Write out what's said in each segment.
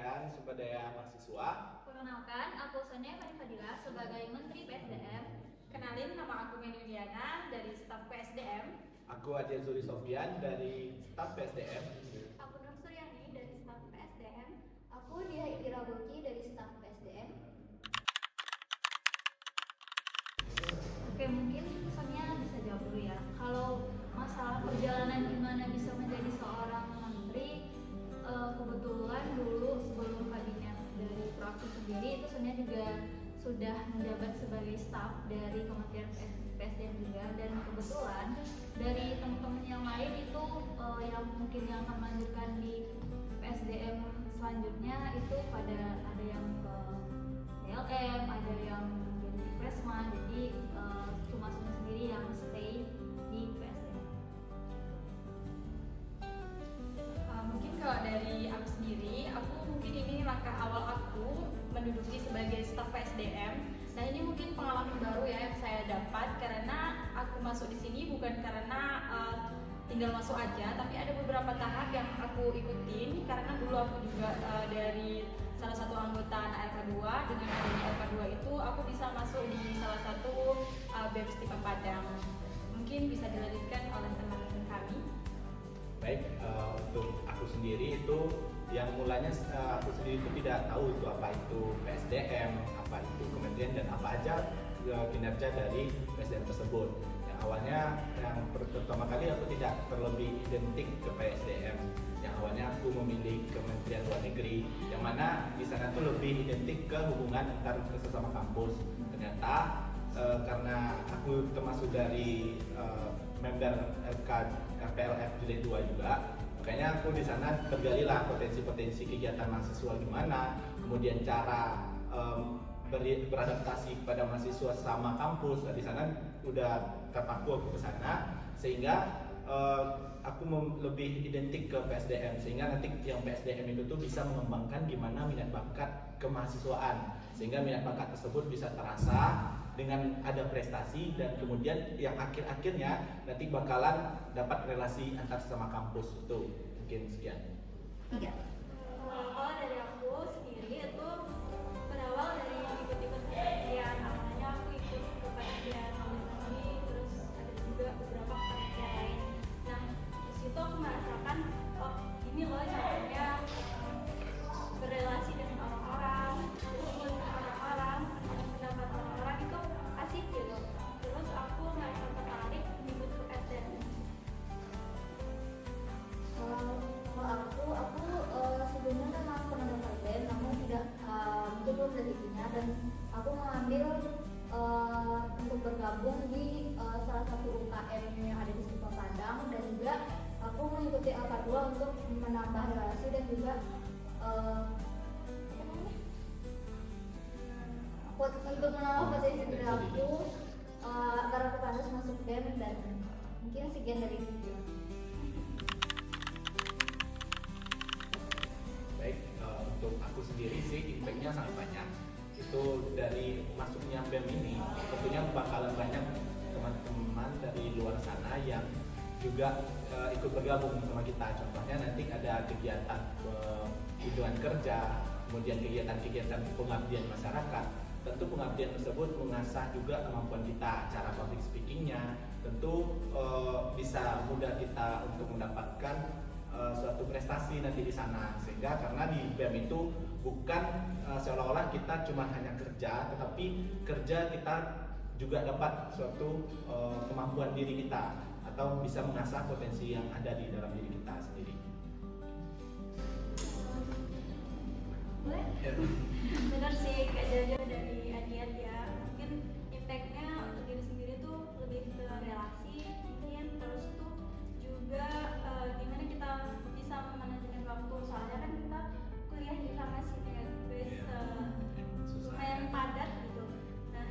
Kementerian Sumber Daya Mahasiswa. Perkenalkan, aku Sonia Fadila sebagai Menteri PSDM. Kenalin, nama aku Meni Yuliana dari staf PSDM. Aku Adil Zuri Sofyan dari staf PSDM. Aku Nur Suryani dari staf PSDM. Aku Dia Indira Boki dari staf PSDM. Oke, mungkin Sonia bisa jawab dulu ya. Kalau masalah perjalanan gimana bisa menjadi seorang menteri, kebetulan dulu sebelum kabinet dari Proaktif sendiri itu Sonia juga sudah menjabat sebagai staf dari Kementerian PSDM juga, dan kebetulan dari teman-teman yang lain itu yang mungkin yang akan melanjutkan di PSDM selanjutnya itu pada ada yang ke PLM, ada yang jadi Presma, jadi cuma Sonia sendiri yang stay di PSDM. Mungkin kalau dari aku sendiri, mungkin ini langkah awal aku menduduki sebagai staf PSDM. Nah, ini mungkin pengalaman baru ya yang saya dapat karena aku masuk di sini bukan karena tinggal masuk aja, tapi ada beberapa tahap yang aku ikutin karena dulu aku juga dari salah satu anggota LK2. Dengan adanya LK2 itu aku bisa masuk di salah satu BEM Stika Padang. Mungkin bisa dilanjutkan oleh teman-teman kami. Baik, untuk aku sendiri itu yang mulanya aku sendiri itu tidak tahu itu apa itu PSDM, apa itu kementerian dan apa aja kinerja dari PSDM tersebut. Yang awalnya yang pertama kali aku tidak terlebih identik ke PSDM. Yang awalnya aku memilih Kementerian Luar Negeri, yang mana di sana tuh lebih identik ke hubungan antar sesama kampus. Ternyata karena aku termasuk dari member KPLF Jilid 2 juga, makanya aku di sana tergalilah potensi-potensi kegiatan mahasiswa gimana, kemudian cara beradaptasi kepada mahasiswa sama kampus. Di sana udah terpaku aku ke sana, sehingga aku lebih identik ke PSDM, sehingga nanti yang PSDM itu tuh bisa mengembangkan gimana minat bakat kemahasiswaan, sehingga minat bakat tersebut bisa terasa dengan ada prestasi, dan kemudian yang akhir-akhirnya nanti bakalan dapat relasi antar sesama kampus. Itu mungkin sekian. Iya. Kalau dari aku sendiri itu berawal dari ikut-ikut penelitian. Awalnya aku ikut ke penelitian ini, terus ada juga beberapa penelitian lain. Nah, disitu aku merasakan, oh ini loh caranya berrelasi dengan orang-orang, berhubungan dengan orang-orang, pendapat orang-orang itu asik gitu. Terus aku merasa tertarik ikut ke SDM. Kalau aku sebelumnya memang pernah daftar namun tidak mungkin belum rezekinya, dan aku mengambil untuk bergabung di salah satu UKM yang ada di Stika Padang, dan juga aku mengikuti LK2 untuk menambah relasi dan juga untuk menambah potensi diri aku agar aku pantas masuk BEM, dan mungkin sekian dari video. Baik, untuk aku sendiri sih impact-nya sangat banyak. Itu dari masuknya BEM ini tentunya bakalan banyak teman-teman dari luar sana yang juga ikut bergabung sama kita. Contohnya nanti ada kegiatan kunjungan kerja, kemudian kegiatan-kegiatan pengabdian masyarakat. Tentu pengabdian tersebut mengasah juga kemampuan kita, cara public speakingnya. Tentu bisa mudah kita untuk mendapatkan suatu prestasi nanti di sana, sehingga karena di BEM itu bukan seolah-olah kita cuma hanya kerja, tetapi kerja kita juga dapat suatu kemampuan diri kita atau bisa mengasah potensi yang ada di dalam diri kita sendiri. Boleh? Benar sih, kayak jauh-jauh dari Adiat ya. Mungkin impact-nya untuk diri sendiri tuh lebih ke relasi, mungkin terus tuh juga gimana kita bisa memanajemen waktu. Soalnya kan kita kuliah di farmasi ya, guys, lumayan padat gitu. Nah,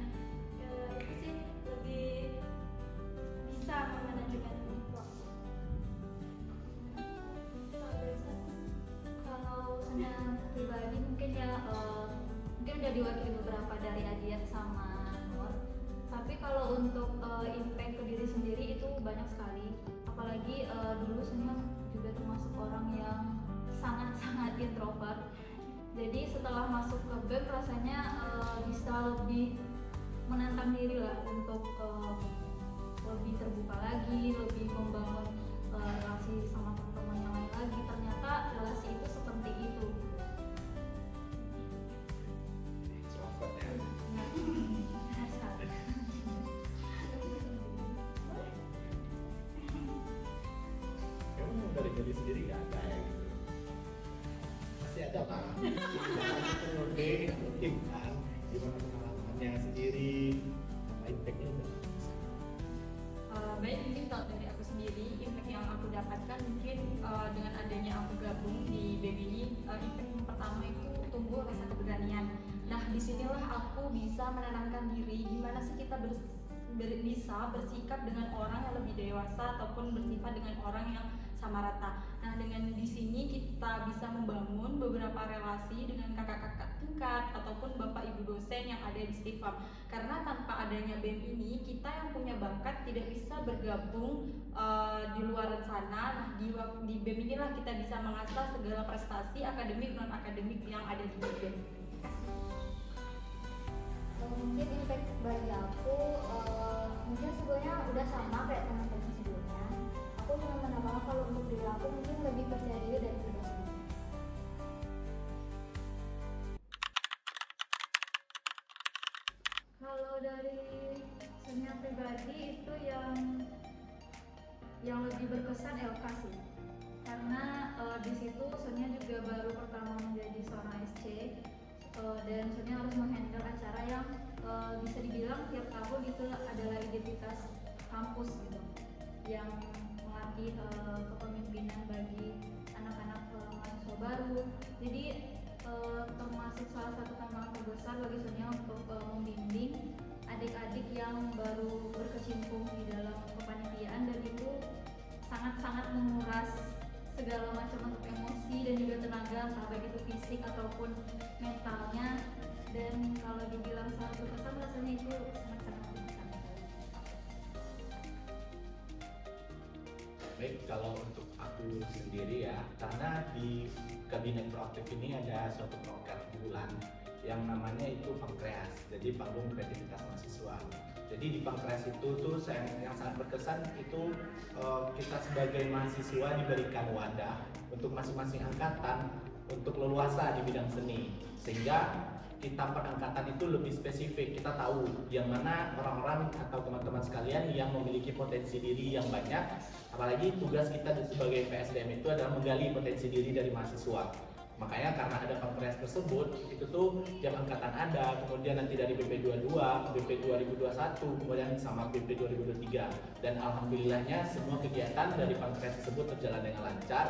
itu sih lebih bisa memanajemen waktu. Kalau Sonia pribadi mungkin ya mungkin udah diwakili beberapa dari Adiat sama Nur. Tapi kalau untuk impact ke diri sendiri itu banyak sekali. Apalagi dulu Sonia juga termasuk orang yang sangat-sangat introvert. Jadi setelah masuk ke BEM rasanya bisa lebih menantang diri lah untuk lebih terbuka lagi, lebih membangun relasi sama teman-teman yang lain lagi. Ternyata relasi itu seperti itu. Extrovert ya. Kamu dari diri sendiri nggak ada ya gitu? Pasti ada kan? Oke, mungkin kan gimana pengalamannya sendiri, apa impactnya udah? Baik, mungkin kalau dari aku sendiri, impact yang aku dapatkan mungkin dengan adanya aku gabung di BEM ini, impact yang pertama itu tumbuh rasa keberanian. Nah, disinilah aku bisa menenangkan diri, gimana sih kita bisa bersikap dengan orang yang lebih dewasa ataupun bersifat dengan orang yang sama rata. Nah, dengan di sini kita bisa membangun beberapa relasi dengan kakak-kakak tingkat ataupun bapak ibu dosen yang ada di Stifam. Karena tanpa adanya BEM ini, kita yang punya bakat tidak bisa bergabung di luar sana. Nah, di BEM inilah kita bisa mengasah segala prestasi akademik non akademik yang ada di BEM. Mungkin impact bagi aku mungkin sebenarnya udah sama kayak teman-teman sebelumnya. Aku cuma menambahkan kalau untuk diri aku mungkin lebih percaya diri daripada sebelumnya. Kalau dari Sonia pribadi itu yang lebih berkesan LK sih, karena di situ Sonia juga baru pertama menjadi seorang SC, dan Sonia harus menghandle acara yang bisa dibilang tiap tahun itu adalah identitas kampus gitu, yang melatih kepemimpinan bagi anak-anak mahasiswa baru. Jadi termasuk salah satu tantangan terbesar bagi Sonia untuk membimbing adik-adik yang baru berkecimpung di dalam kepanitiaan, dan itu sangat-sangat menguras segala macam bentuk emosi dan juga tenaga, entah baik itu fisik ataupun mentalnya. Dan kalau dibilang sangat berkesan, rasanya itu sangat-sangat berkesan. Baik, kalau untuk aku sendiri ya, karena di kabinet proaktif ini ada suatu program bulan yang namanya itu Pankreas, jadi panggung kreativitas mahasiswa. Jadi di Pankreas itu tuh yang sangat berkesan itu kita sebagai mahasiswa diberikan wadah untuk masing-masing angkatan untuk leluasa di bidang seni, sehingga kita per angkatan itu lebih spesifik. Kita tahu yang mana orang-orang atau teman-teman sekalian yang memiliki potensi diri yang banyak. Apalagi tugas kita sebagai PSDM itu adalah menggali potensi diri dari mahasiswa. Makanya karena ada Pankreas tersebut, itu tuh tiap angkatan ada, kemudian nanti dari BP 22, BP 2021, kemudian sama BP 2023. Dan alhamdulillahnya semua kegiatan dari Pankreas tersebut berjalan dengan lancar.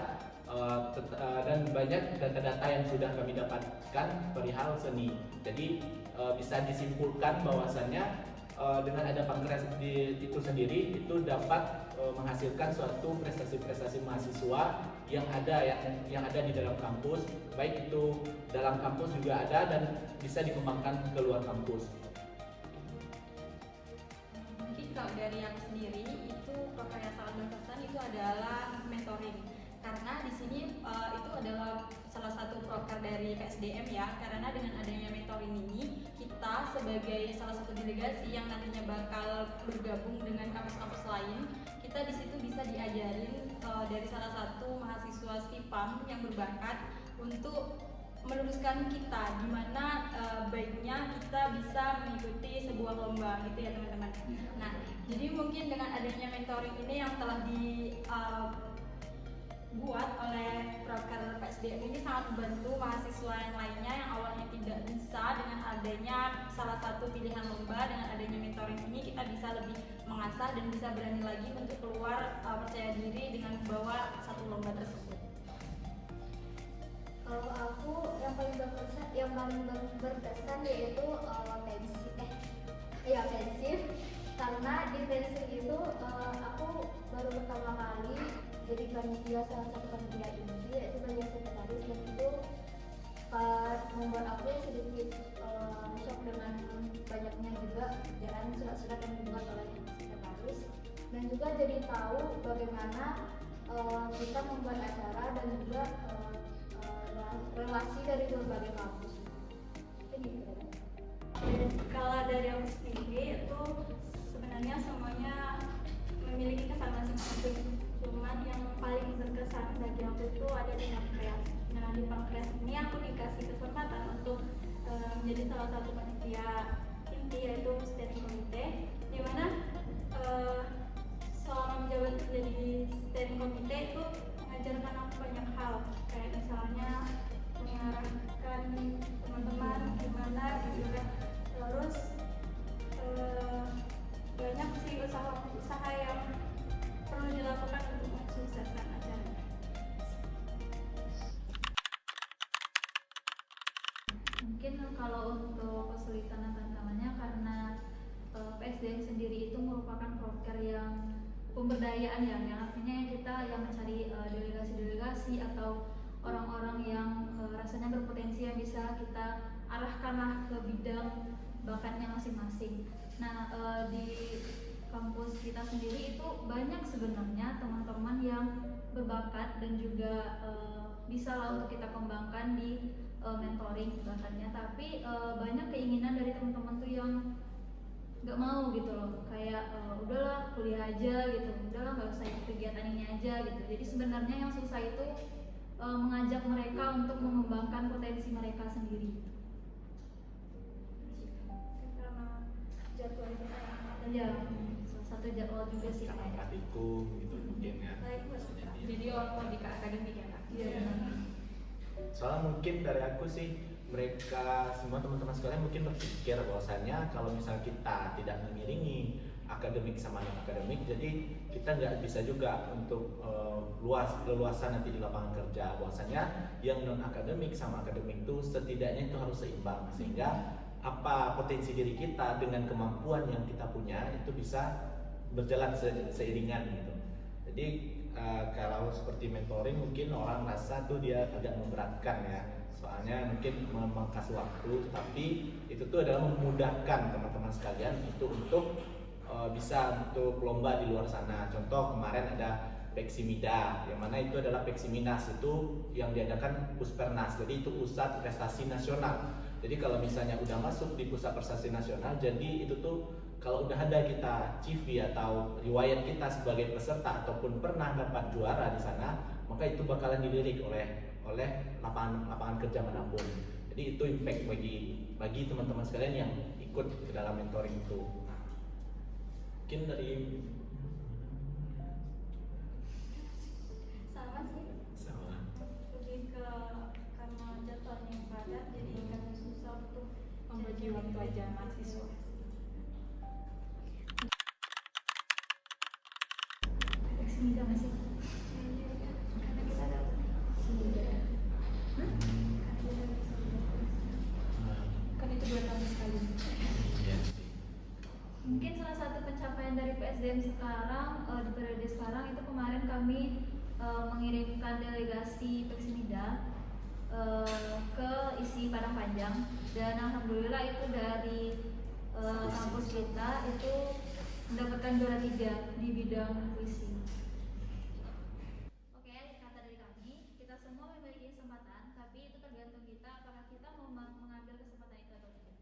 Dan banyak data-data yang sudah kami dapatkan perihal seni. Jadi bisa disimpulkan bahwasannya dengan ada Pankreas itu sendiri itu dapat menghasilkan suatu prestasi-prestasi mahasiswa yang ada di dalam kampus, baik itu dalam kampus juga ada dan bisa dikembangkan ke luar kampus. Mungkin kalau dari aku sendiri itu program yang sangat berkesan itu adalah mentoring. Karena di sini itu adalah salah satu proker dari PSDM ya. Karena dengan adanya mentoring ini, kita sebagai salah satu delegasi yang nantinya bakal bergabung dengan kampus-kampus lain, kita di situ bisa diajarin dari salah satu mahasiswa Stifam yang berbakat untuk meluruskan kita gimana baiknya kita bisa mengikuti sebuah lomba gitu ya teman-teman. Nah, jadi mungkin dengan adanya mentoring ini yang telah buat oleh proker PSDM ini sangat membantu mahasiswa yang lainnya yang awalnya tidak bisa. Dengan adanya salah satu pilihan lomba, dengan adanya mentoring ini kita bisa lebih mengasah dan bisa berani lagi untuk keluar percaya diri dengan membawa satu lomba tersebut. Kalau aku yang paling berkesan yaitu pensif. Karena di pensif itu aku baru pertama kali jadi panitia salah satu panitia ini, yaitu bagian sekretaris, dan itu membuat aku sedikit shock dengan banyaknya juga kerjaan surat-surat yang dibuat oleh sekretaris, dan juga jadi tahu bagaimana kita membuat acara dan juga relasi dari berbagai kampus. Mungkin gitu kan. Kalau dari aku sendiri itu sebenarnya semuanya memiliki kesan masing-masing. Cuman yang paling berkesan bagi aku itu ada di Pankreas. Nah di Pankreas ini aku dikasih kesempatan untuk menjadi salah satu panitia inti yaitu steering committee, di mana selama menjabat menjadi steering committee itu mengajarkan aku banyak hal, kayak misalnya mengarahkan teman-teman gimana gitu kan. Terus banyak sih usaha yang perlu dilakukan untuk mensukseskan acara. Mungkin kalau untuk kesulitan dan tantangannya karena PSDM sendiri itu merupakan proker yang pemberdayaan ya, yang artinya kita yang mencari delegasi-delegasi atau orang-orang yang rasanya berpotensi yang bisa kita arahkanlah ke bidang bakatnya masing-masing. Nah di kampus kita sendiri itu banyak sebenarnya teman-teman yang berbakat dan juga bisa lah untuk kita kembangkan di mentoring bakatnya, tapi banyak keinginan dari teman-teman tuh yang nggak mau gitu loh, kayak udahlah kuliah aja gitu, udahlah nggak usah ikut kegiatan ini aja gitu. Jadi sebenarnya yang susah itu mengajak mereka untuk mengembangkan potensi mereka sendiri. Karena jadwal kita Ya, salah satu jadwal juga sih. Karena praktikum gitu mungkin ya. baik buat kita. Jadi orang lebih ke akademik ya Kak? Iya. Soalnya mungkin dari aku sih, mereka semua teman-teman sekalian mungkin berpikir bahwasannya kalau misal kita tidak mengiringi akademik sama non akademik, jadi kita nggak bisa juga untuk leluasa nanti di lapangan kerja. Bahwasannya yang non akademik sama akademik itu setidaknya itu harus seimbang, sehingga apa potensi diri kita dengan kemampuan yang kita punya itu bisa berjalan seiringan gitu. Jadi kalau seperti mentoring mungkin orang rasa tuh dia agak memberatkan ya, soalnya mungkin memangkas waktu, tapi itu tuh adalah memudahkan teman-teman sekalian itu untuk bisa untuk lomba di luar sana. Contoh kemarin ada Peksimida, yang mana itu adalah Peksiminas itu yang diadakan Puspernas, jadi itu pusat prestasi nasional. Jadi kalau misalnya udah masuk di pusat prestasi nasional, jadi itu tuh kalau udah ada kita CV atau riwayat kita sebagai peserta ataupun pernah dapat juara di sana, maka itu bakalan dilirik oleh lapangan kerja manapun. Jadi itu impact bagi teman-teman sekalian yang ikut ke dalam mentoring itu. Mungkin dari Sama sih, sama. lebih ke karena jadwalnya yang padat, jadi kami susah untuk Membagi waktu aja mahasiswa. Peksimiда masih. karena kita ada Kan itu 2 tahun sekali. Iya sih. Mungkin salah satu pencapaian dari PSDM sekarang di periode sekarang itu kemarin kami mengirimkan delegasi Peksimida ke isi Padang Panjang, dan alhamdulillah itu dari kampus kita itu mendapatkan juara 3 di bidang puisi. Oke, kata dari kami, kita semua memiliki kesempatan, tapi itu tergantung kita apakah kita mau mengambil kesempatan itu atau tidak.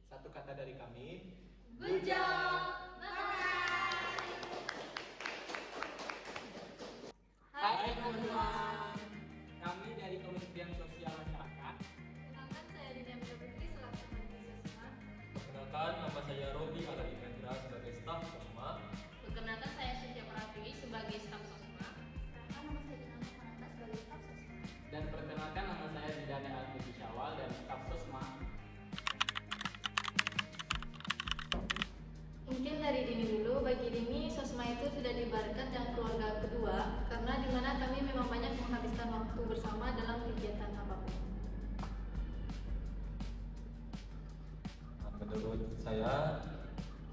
Satu kata dari kami. Good job! Bye-bye! Hai teman-teman, kami dari Kementerian Sosial Masyarakat. Perkenalkan, saya Dina Putri selaku Panitia Sosma. Perkenalkan, nama saya Robi Aladi Kendra sebagai staf Sosma. Perkenalkan, saya Cynthia Pratiwi sebagai staf Sosma. Nama saya Dina Novananta sebagai staf sosma. Dan perkenalkan, nama saya Zidane Alfi Syawal dari staf Sosma. Mungkin dari Dini dulu. Bagi Dini, Sosma itu sudah diibaratkan dengan keluarga kedua, karena dimana kami memang banyak menghabiskan waktu bersama dalam kegiatan apapun. Menurut saya,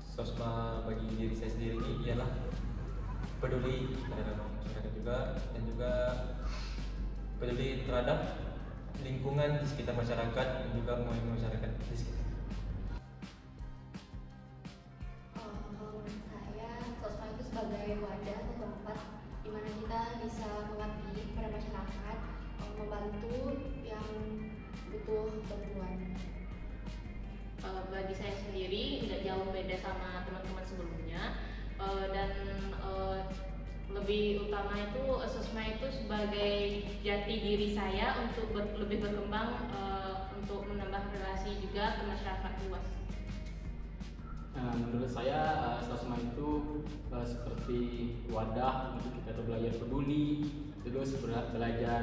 Sosma bagi diri saya sendiri ini ialah peduli terhadap masyarakat juga, dan juga peduli terhadap lingkungan di sekitar masyarakat dan juga masyarakat di sekitar. Kalau menurut saya, sosma itu sebagai wadah atau tempat di mana kita bisa mengabdi pada masyarakat, membantu yang butuh bantuan. Bagi saya sendiri nggak jauh beda sama teman-teman sebelumnya, dan lebih utama itu Sosma itu sebagai jati diri saya untuk lebih berkembang, untuk menambah relasi juga ke masyarakat luas. Menurut saya Sosma itu seperti wadah untuk kita belajar peduli, terus belajar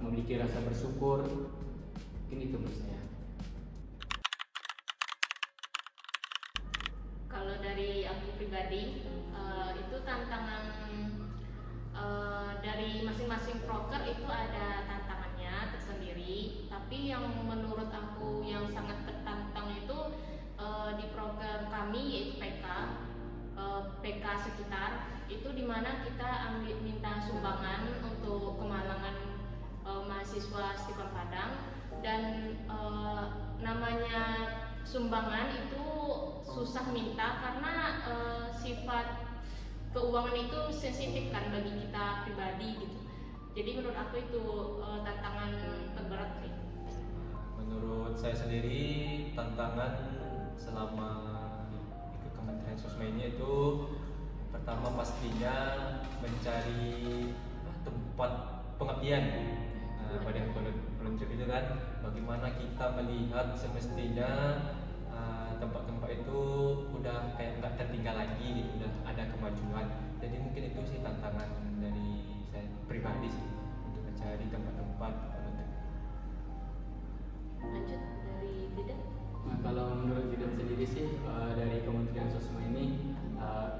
memiliki rasa bersyukur. Mungkin itu menurut saya. Kalau dari aku pribadi, itu tantangan dari masing-masing proker itu ada tantangannya tersendiri. Tapi yang menurut aku yang sangat tertantang itu di proker kami yaitu PK sekitar itu dimana kita minta sumbangan untuk kemalangan mahasiswa Stipan Padang, dan namanya sumbangan itu susah minta karena sifat keuangan itu sensitif kan bagi kita pribadi gitu. Jadi menurut aku itu tantangan terberat sih. Menurut saya sendiri tantangan selama ikut Kementerian Sosma ini itu pertama pastinya mencari tempat pengabdian. Pada yang volunteer itu kan bagaimana kita melihat semestinya tempat-tempat itu udah kayak nggak tertinggal lagi gitu, udah ada kemajuan. Jadi mungkin itu sih tantangan dari saya pribadi sih untuk mencari tempat-tempat volunteer. Lanjut dari Bidan. Nah, kalau menurut Bidan sendiri sih dari Kementerian Sosma ini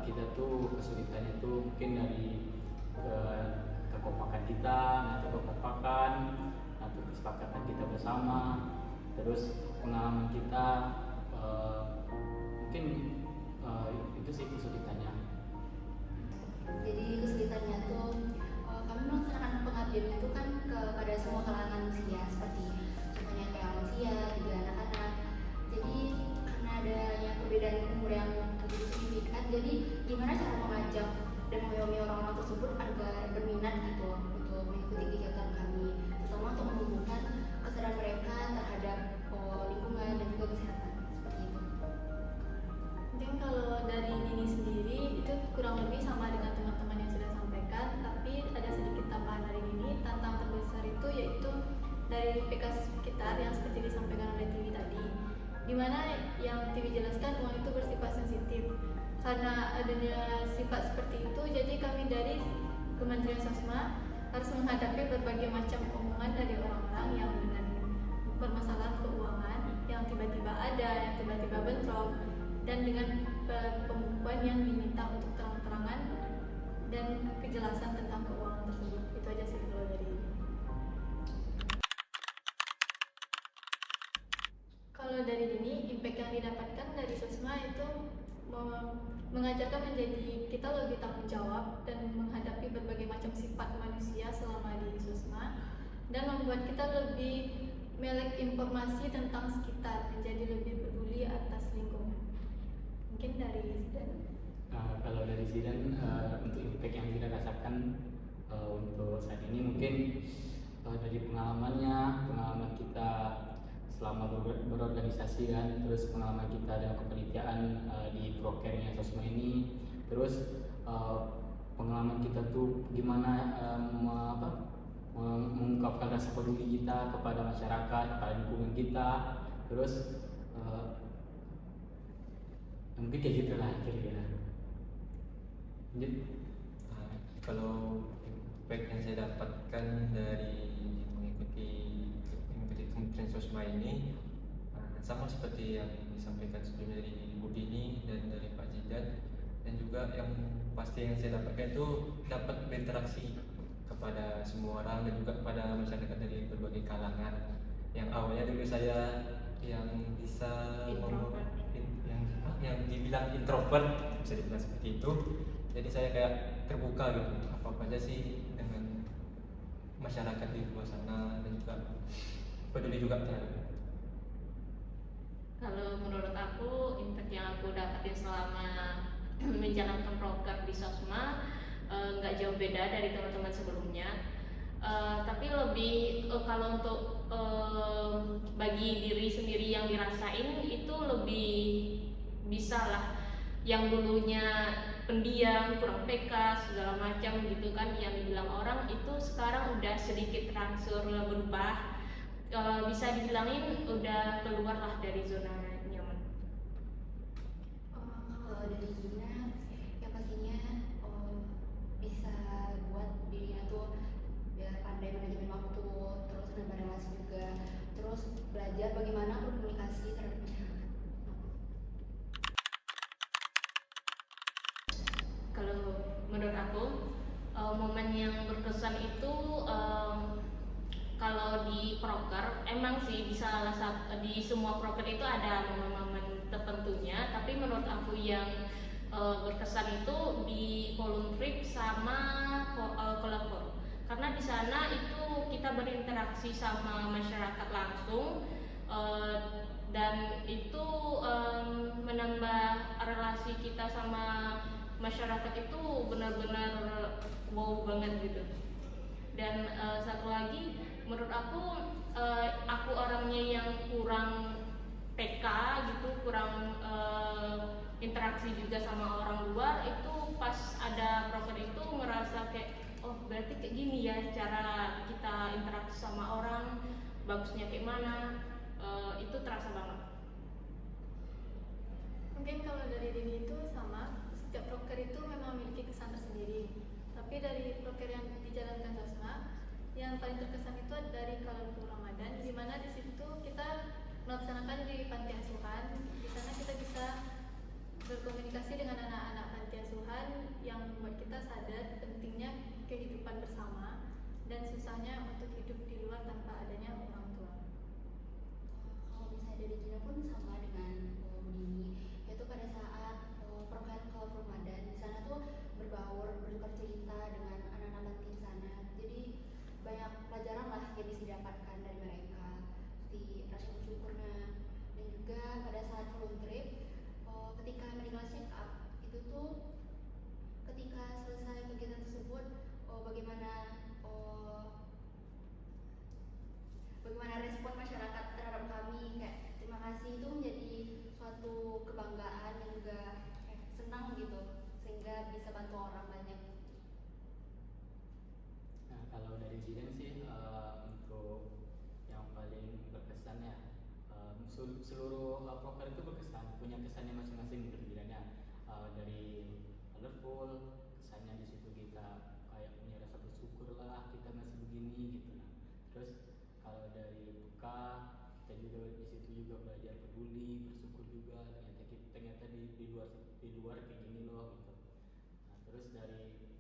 kita tuh kesulitannya tuh mungkin dari kekompakan kita, atau kesepakatan kita bersama, terus pengalaman kita, mungkin itu sih kesulitannya. Jadi kesulitannya tuh kami melaksanakan pengabdian itu kan kepada semua kalangan manusia, seperti contohnya kayak lansia, juga anak-anak. Jadi karena adanya perbedaan umur yang begitu signifikan, jadi gimana cara mengajak dan mengayomi orang-orang tersebut agar berminat gitu untuk mengikuti kegiatan kami, terutama untuk menumbuhkan kesadaran mereka terhadap lingkungan dan juga kesehatan, seperti itu. Mungkin kalau dari Dini sendiri itu kurang lebih sama dengan teman-teman yang sudah sampaikan, tapi ada sedikit tambahan dari Dini. Tantangan terbesar itu yaitu dari PK sekitar yang seperti disampaikan oleh Tiwi tadi, dimana yang Tiwi jelaskan uang itu bersifat sensitif. Karena adanya sifat seperti itu, jadi kami dari Kementerian Sosma harus menghadapi berbagai macam omongan dari orang-orang yang dengan permasalahan keuangan yang tiba-tiba ada, yang tiba-tiba bentrok, dan dengan pembukuan yang diminta untuk terang-terangan dan kejelasan tentang keuangan tersebut. Itu aja sih kalau dari ini. Kalau dari Dini, impact yang didapatkan dari Sosma itu mengajarkan menjadi kita lebih tanggung jawab dan menghadapi berbagai macam sifat manusia selama di Sosma, dan membuat kita lebih melek informasi tentang sekitar, menjadi lebih peduli atas lingkungan. Mungkin dari Zidan. Kalau dari Zidan, untuk impact yang kita rasakan untuk saat ini mungkin dari pengalaman kita selama berorganisasi kan, terus pengalaman kita dalam kepanitiaan di prokernya Sosma ini, terus pengalaman kita tuh gimana mengungkapkan rasa peduli kita kepada masyarakat, kepada lingkungan kita, terus mungkin kayak gitulah kira-kira. Lanjut. Kalau impact yang saya dapatkan dari mengikuti Kementerian Sosma ini sama seperti yang disampaikan sebelumnya dari Bu Dini dan dari Pak Zidan, dan juga yang pasti yang saya dapatkan itu dapat berinteraksi kepada semua orang dan juga kepada masyarakat dari berbagai kalangan. Yang awalnya dulu saya yang bisa yang dibilang introvert, bisa dibilang seperti itu. Jadi saya kayak terbuka gitu, apa aja sih dengan masyarakat di luar sana, dan juga peduli juga terhadap. Kalau menurut aku, impact yang aku dapatin selama menjalankan proker di Sosma nggak jauh beda dari teman-teman sebelumnya. Tapi lebih kalau untuk bagi diri sendiri yang dirasain itu lebih bisa lah, yang dulunya pendiam, kurang peka, segala macam gitu kan yang dibilang orang, itu sekarang udah sedikit terangsur berubah, bisa dibilangin udah keluar lah dari zona nyaman. Kalau dari Gina, ya pastinya bisa buat dirinya tuh biar pandai manajemen waktu, terus nambah relasi juga, terus belajar bagaimana berkomunikasi terhadap masyarakat. Kalau menurut aku momen yang berkesan itu kalau di proker emang sih bisa di semua proker itu ada momen-momen tertentunya, tapi menurut aku yang berkesan itu di volume trip sama kolektor, karena di sana itu kita berinteraksi sama masyarakat langsung, dan itu menambah relasi kita sama masyarakat itu benar-benar wow banget gitu. Dan satu lagi, menurut aku orangnya yang kurang peka gitu, kurang interaksi juga sama orang luar, itu pas ada proker itu ngerasa kayak oh berarti kayak gini ya cara kita interaksi sama orang, bagusnya kayak mana, itu terasa banget. Mungkin kalau dari Dini itu sama, setiap proker itu memang memiliki kesan tersendiri. Tapi dari proker yang dijalankan Sosma, yang paling terkesan itu dari Colorful Ramadan, di mana di situ kita melaksanakan di panti asuhan. Di sana kita bisa berkomunikasi dengan anak-anak panti asuhan yang membuat kita sadar pentingnya kehidupan bersama dan susahnya untuk hidup di luar tanpa adanya orang tua. Kalau misalnya dari Gina pun sama dengan Bu Dini, yaitu pada saat program Colorful Ramadan di sana tuh berbaur, bertukar cerita dengan anak-anak panti di sana. Jadi banyak pelajaran lah yang bisa didapatkan dari mereka, seperti rasa bersyukurnya. Dan juga pada saat volume trip, ketika medical check up itu tuh ketika selesai kegiatan tersebut, bagaimana respon masyarakat terhadap kami, kayak terima kasih, itu menjadi suatu kebanggaan dan juga senang gitu, sehingga bisa bantu orang banyak. Nah, kalau dari Zidan sih untuk yang paling berkesan ya, seluruh proker itu berkesan, punya kesannya masing-masing perbedaannya. Dari colorful, kesannya di situ kita kayak punya rasa bersyukur lah, kita masih begini gitu. Nah, terus kalau dari buka, kita juga di situ juga belajar peduli, bersyukur juga. Ternyata di luar kayak gini loh gitu. Nah, terus dari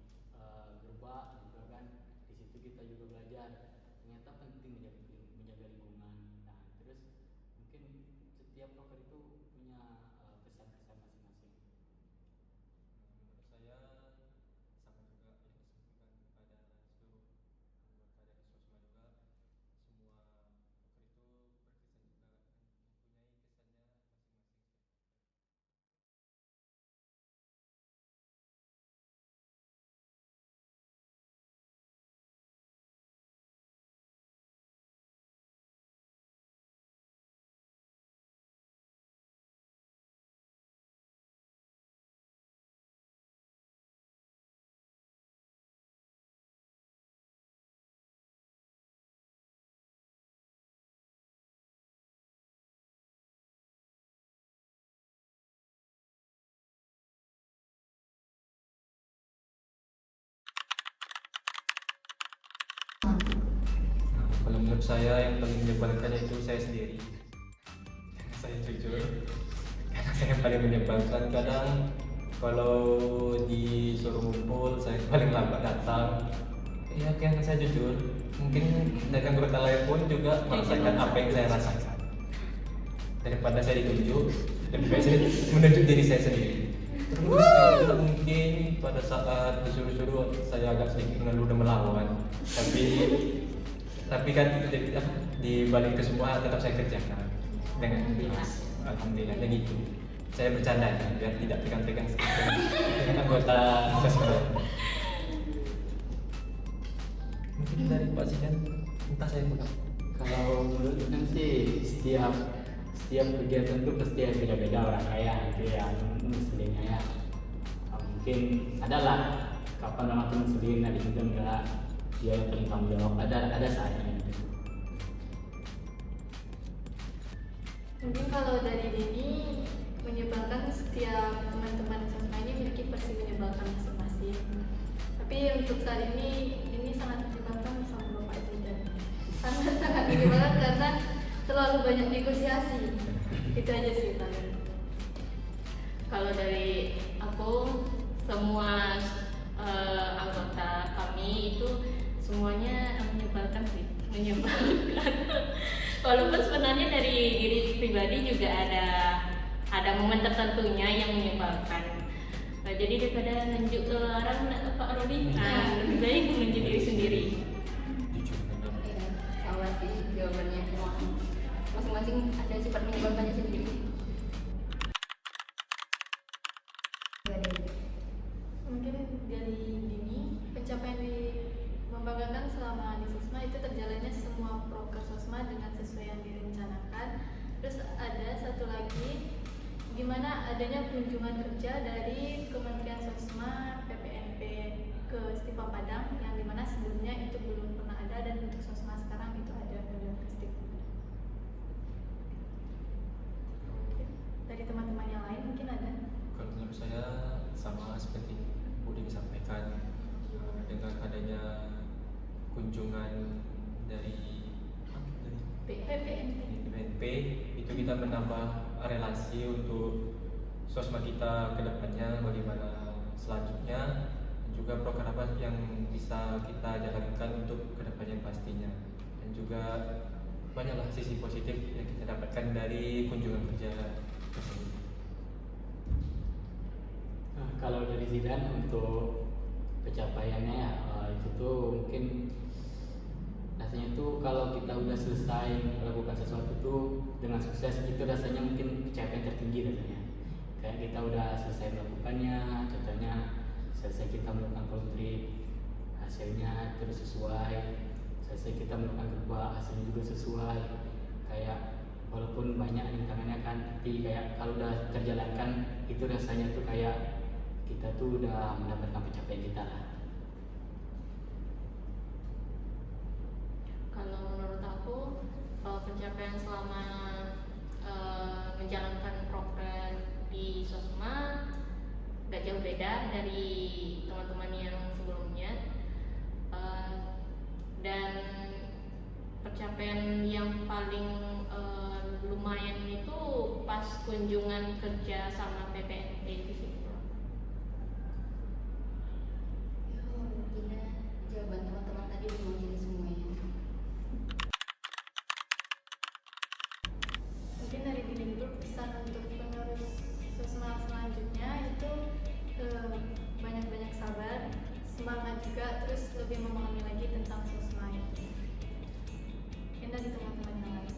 gerbak juga kan, di situ kita juga belajar ternyata penting menjaga lingkungan. Nah, terus mungkin setiap proker itu punya kesan-kesan masing-masing. Menurut saya sama juga yang disebutkan pada seluruh anggota dari Sosma juga, semua proker itu berkesan juga, mempunyai kesannya masing-masing. Kalau menurut saya yang paling menyebalkan itu saya sendiri. Saya jujur, karena saya yang paling menyebalkan. Kadang kalau disuruh ngumpul, saya paling lambat datang. Ya kan saya jujur, mungkin dari anggota lain pun juga merasakan apa yang saya rasakan. Daripada saya ditunjuk, lebih baik saya menunjuk diri saya sendiri. Terus juga mungkin pada saat disuruh-suruh saya agak sedikit mengeluh dan melawan, tapi kan di balik ke semua tetap saya kerjakan dengan ikhlas. Alhamdulillah, dan gitu. Saya bercanda ya, biar tidak tegang-tegang dengan anggota Sosma. Mungkin dari Pak Zidan, entah saya mudah. Kalau menurut kan sih setiap kegiatan tuh pasti ada beda-beda orang kaya gitu ya, muslimnya ya. Mungkin adalah kapan orang tuh muslim, ada juga enggak, dia yang paling tanggung jawab, ada saatnya gitu. Mungkin kalau dari Dini menyebalkan, setiap teman-teman SMA ini memiliki versi menyebalkan masing-masing. Tapi untuk saat ini sangat menyebalkan sama Bapak Zidan. Sangat menyebalkan karena terlalu banyak negosiasi. Itu aja sih paling. Kalau dari aku, semua anggota kami itu semuanya menyebalkan sih, menyebalkan. Walaupun sebenarnya dari diri pribadi juga ada momen tertentunya yang menyebalkan. Jadi daripada nunjuk ke orang Pak Rodi, lebih baik menunjuk diri sendiri. Sama sih jawabannya, masing-masing ada sifat menyebalkannya sendiri. Mungkin dari Dini, pencapaian membanggakan selama di Sosma itu terjalannya semua proker Sosma dengan sesuai yang direncanakan. Terus ada satu lagi, gimana adanya kunjungan kerja dari Kementerian Sosma PPNP ke Stiva Padang, yang dimana sebelumnya itu belum pernah ada, dan untuk Sosma sekarang itu ada kunjungan ke Stiva Padang. Dari teman-teman yang lain mungkin ada? Kalau menurut saya sama seperti udah disampaikan, dengan adanya kunjungan dari PPNP itu kita menambah relasi untuk sosma kita ke depannya, bagaimana selanjutnya, dan juga program apa yang bisa kita jalankan untuk ke depannya pastinya, dan juga banyaklah sisi positif yang kita dapatkan dari kunjungan kerja tersebut. Nah, kalau dari Zidan untuk pencapaiannya ya, itu tuh mungkin rasanya tuh kalau kita udah selesai melakukan sesuatu tuh dengan sukses, itu rasanya mungkin pencapaian tertinggi rasanya. Kayak kita udah selesai melakukannya, contohnya selesai kita melakukan voluntary, hasilnya terus sesuai, selesai kita melakukan kedua, hasilnya juga sesuai. Kayak walaupun banyak rintangannya kan, tapi kayak kalau udah terjalankan itu rasanya tuh kayak kita tuh udah mendapatkan pencapaian kita lah. Kalau menurut aku, pencapaian selama menjalankan program di Sosma gak jauh beda dari teman-teman yang sebelumnya, dan pencapaian yang paling lumayan itu pas kunjungan kerja sama PPNP di situ. Jawaban teman-teman tadi mewakili semuanya. Mungkin dari diri dulu, pesan untuk penerus Sosma selanjutnya itu banyak-banyak sabar, semangat juga, terus lebih memahami lagi tentang Sosma itu. Mungkin dari teman-teman yang lain.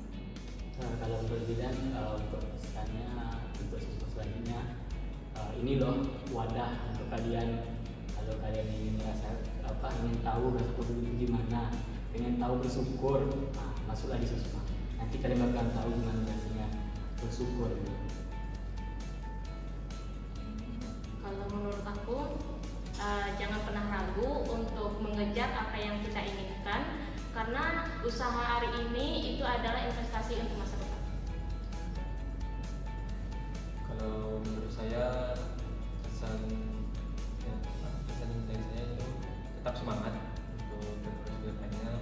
Nah, kalau menurut Zidan, untuk pesannya untuk Sosma selanjutnya, ini loh wadah untuk kalian. Kalau kalian ingin ingin tahu rasa peduli itu gimana, ingin tahu bersyukur, nah, masuklah di Sosma. Nanti kalian bakalan tahu gimana rasanya bersyukur. Kalau menurut aku, jangan pernah ragu untuk mengejar apa yang kita inginkan, karena usaha hari ini itu adalah investasi untuk masa depan. Kalau menurut saya pesan dari saya itu tetap semangat untuk terus ke depannya,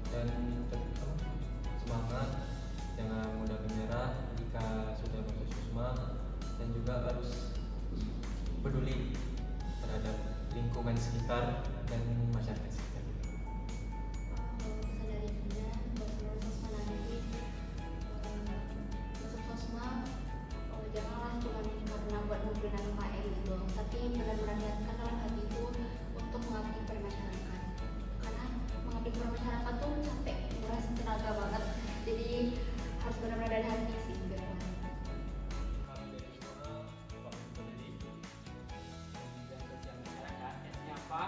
dan tetap semangat, jangan mudah menyerah jika sudah masuk Sosma, dan juga harus peduli terhadap lingkungan sekitar dan masyarakat sekitar. Pesan dari kita buat penerus Sosma nanti, masuk Sosma, janganlah cuma karena buat memberikan UKM gitu, tapi benar-benar niatkan dalam hati itu untuk mengabdi pada masyarakat. Karena mengabdi pada masyarakat tuh capek, nguras tenaga banget, jadi harus benar-benar dari hati sih. Kami dari Suara Wakil Peduli dan Sosial Masyarakat, S-nya apa?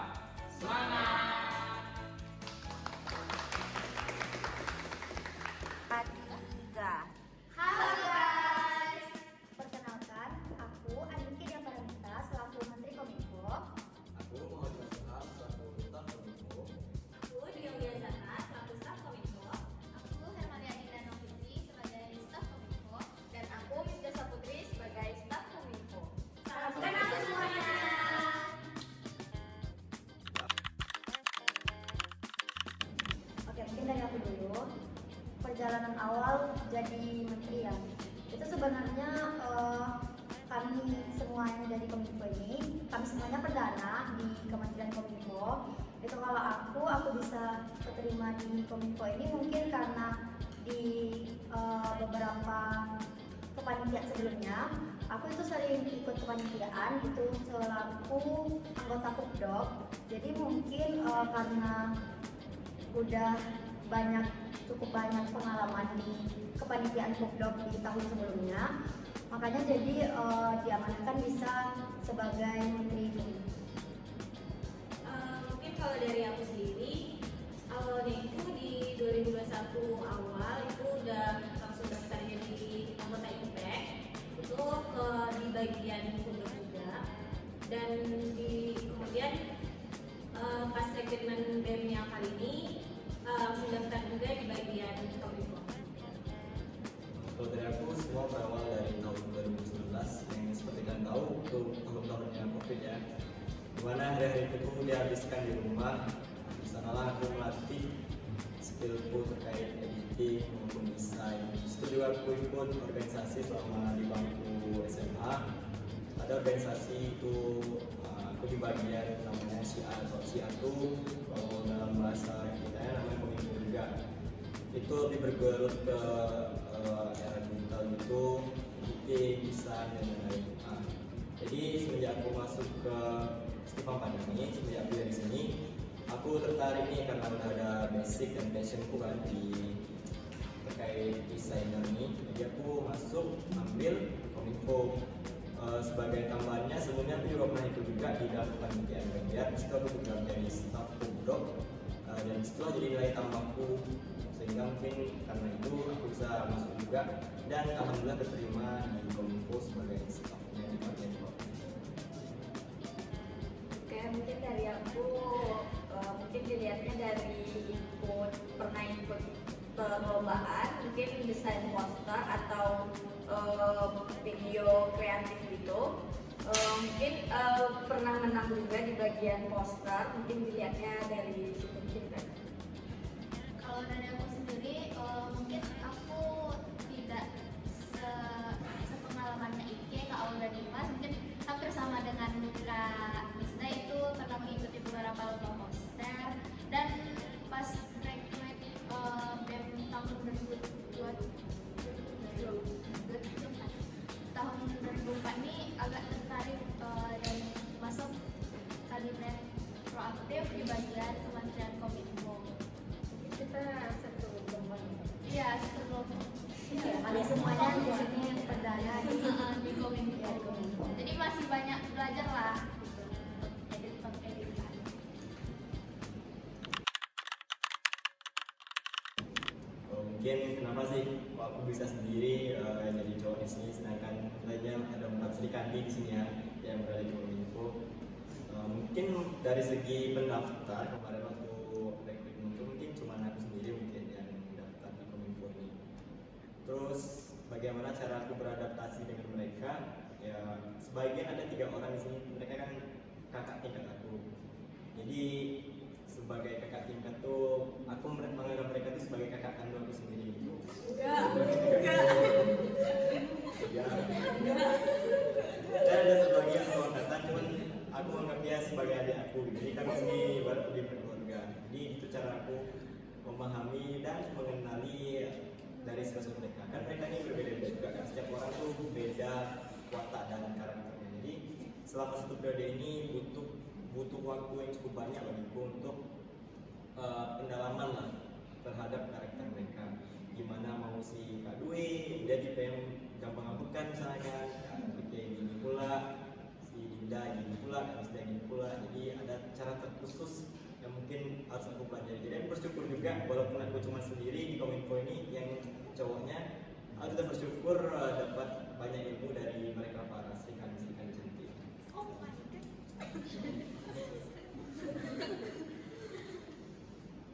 jadi menteri ya, itu sebenarnya kami semua yang dari Kominfo ini, kami semuanya perdana di Kementerian Kominfo. Itu kalau aku bisa keterima di Kominfo ini mungkin karena di beberapa kepanitiaan sebelumnya aku itu sering ikut kepanitiaan itu selaku anggota Pupdok. Jadi mungkin karena udah cukup banyak pengalaman di kepanitiaan Pupdok di tahun sebelumnya, makanya jadi diamanahkan bisa sebagai menteri ini. Mungkin kalau dari aku sendiri, awalnya itu di 2021 awal itu udah langsung daftar jadi anggota Impact itu di bagian Pupdok juga, dan kemudian pas rekrutmen BEM yang kali ini langsung daftar juga di bagian Kominfo. Kalau dari aku semua berawal dari tahun 2019 yang seperti kalian tahu itu tahun-tahunnya COVID ya, dimana hari-hari itu dihabiskan di rumah. Di sanalah aku melatih skillku terkait editing maupun desain. Itu juga aku ikut organisasi selama di bangku SMA. Ada organisasi itu aku di bagian namanya CIA atau CIA itu kalau dalam bahasa kita namanya Kominfo juga. Itu lebih bergelut ke era digital gitu, editing, desain dan lain-lain. Jadi semenjak aku masuk ke Stifam Padang ini, semenjak aku dari sini, aku tertarik nih karena udah ada basic dan passionku kan di terkait desainer nih. Jadi aku masuk ambil Kominfo. Sebagai tambahannya sebelumnya aku juga pernah ikut juga di dalam kepanitiaan bagian. Di situ aku juga menjadi staff Pupdok dan setelah jadi nilai tambahku, sehingga mungkin karena itu aku bisa masuk juga dan alhamdulillah keterima di Kominfo sebagai staffnya di bagian Kominfo. Oke, mungkin dari aku mungkin dilihatnya dari pernah ikut perlombaan mungkin desain poster atau video kreatif gitu. Mungkin pernah menang juga di bagian poster, mungkin dilihatnya dari situ kan. Kalau dari aku sendiri, mungkin aku tidak sepengalamannya Ike, Kak Aul dan Dimas. Mungkin hampir sama dengan Kak Misda, itu pernah mengikuti beberapa lomba poster. Dan pas rekrut BEM tahun 2004 ini agak tertarik dan masuk kabinet proaktif di bagian Kementerian Kominfo. Kita satu gelombang. Iya, satu kelompok. Iya, kami semuanya di sini perdana Di Kominfo. Jadi masih banyak belajar lah gitu untuk editan. Mungkin kenapa sih kok aku bisa sendiri jadi cowok di sini, sedangkan lainnya ada 4 Sri Kandi di sini ya yang berada di Kominfo. Mungkin dari segi pendaftar kemarin waktu rekrutmen itu mungkin cuma aku sendiri mungkin yang daftar di Kominfo ini. Terus bagaimana cara aku beradaptasi dengan mereka? Ya sebagian ada 3 orang di sini, mereka kan kakak tingkat aku. Jadi sebagai kakak tingkat tuh aku menganggap mereka tuh sebagai kakak kandung aku sendiri gitu. Ya. Dan ada sebagian angkatan cuman aku anggap dia sebagai adik aku. Jadi kami sini baru di berkeluarga. Jadi itu cara aku memahami dan mengenali dari sosok mereka. Kan mereka ini berbeda-beda juga kan. Setiap orang tuh beda watak dan karakternya. Jadi selama satu periode ini butuh waktu yang cukup banyak bagiku untuk pendalaman lah terhadap karakter mereka. Gimana mau si Kak Dwi, dia tipe yang gampang ngambekkan misalnya, kayak gini pula, si Dinda gini pula, Misda gini pula. Jadi ada cara terkhusus yang mungkin harus aku pelajari. Jadi aku bersyukur juga walaupun aku cuma sendiri di Kominfo ini yang cowoknya, aku tetap bersyukur dapat banyak ilmu dari mereka para Sri Kandi cantik. Oh my god.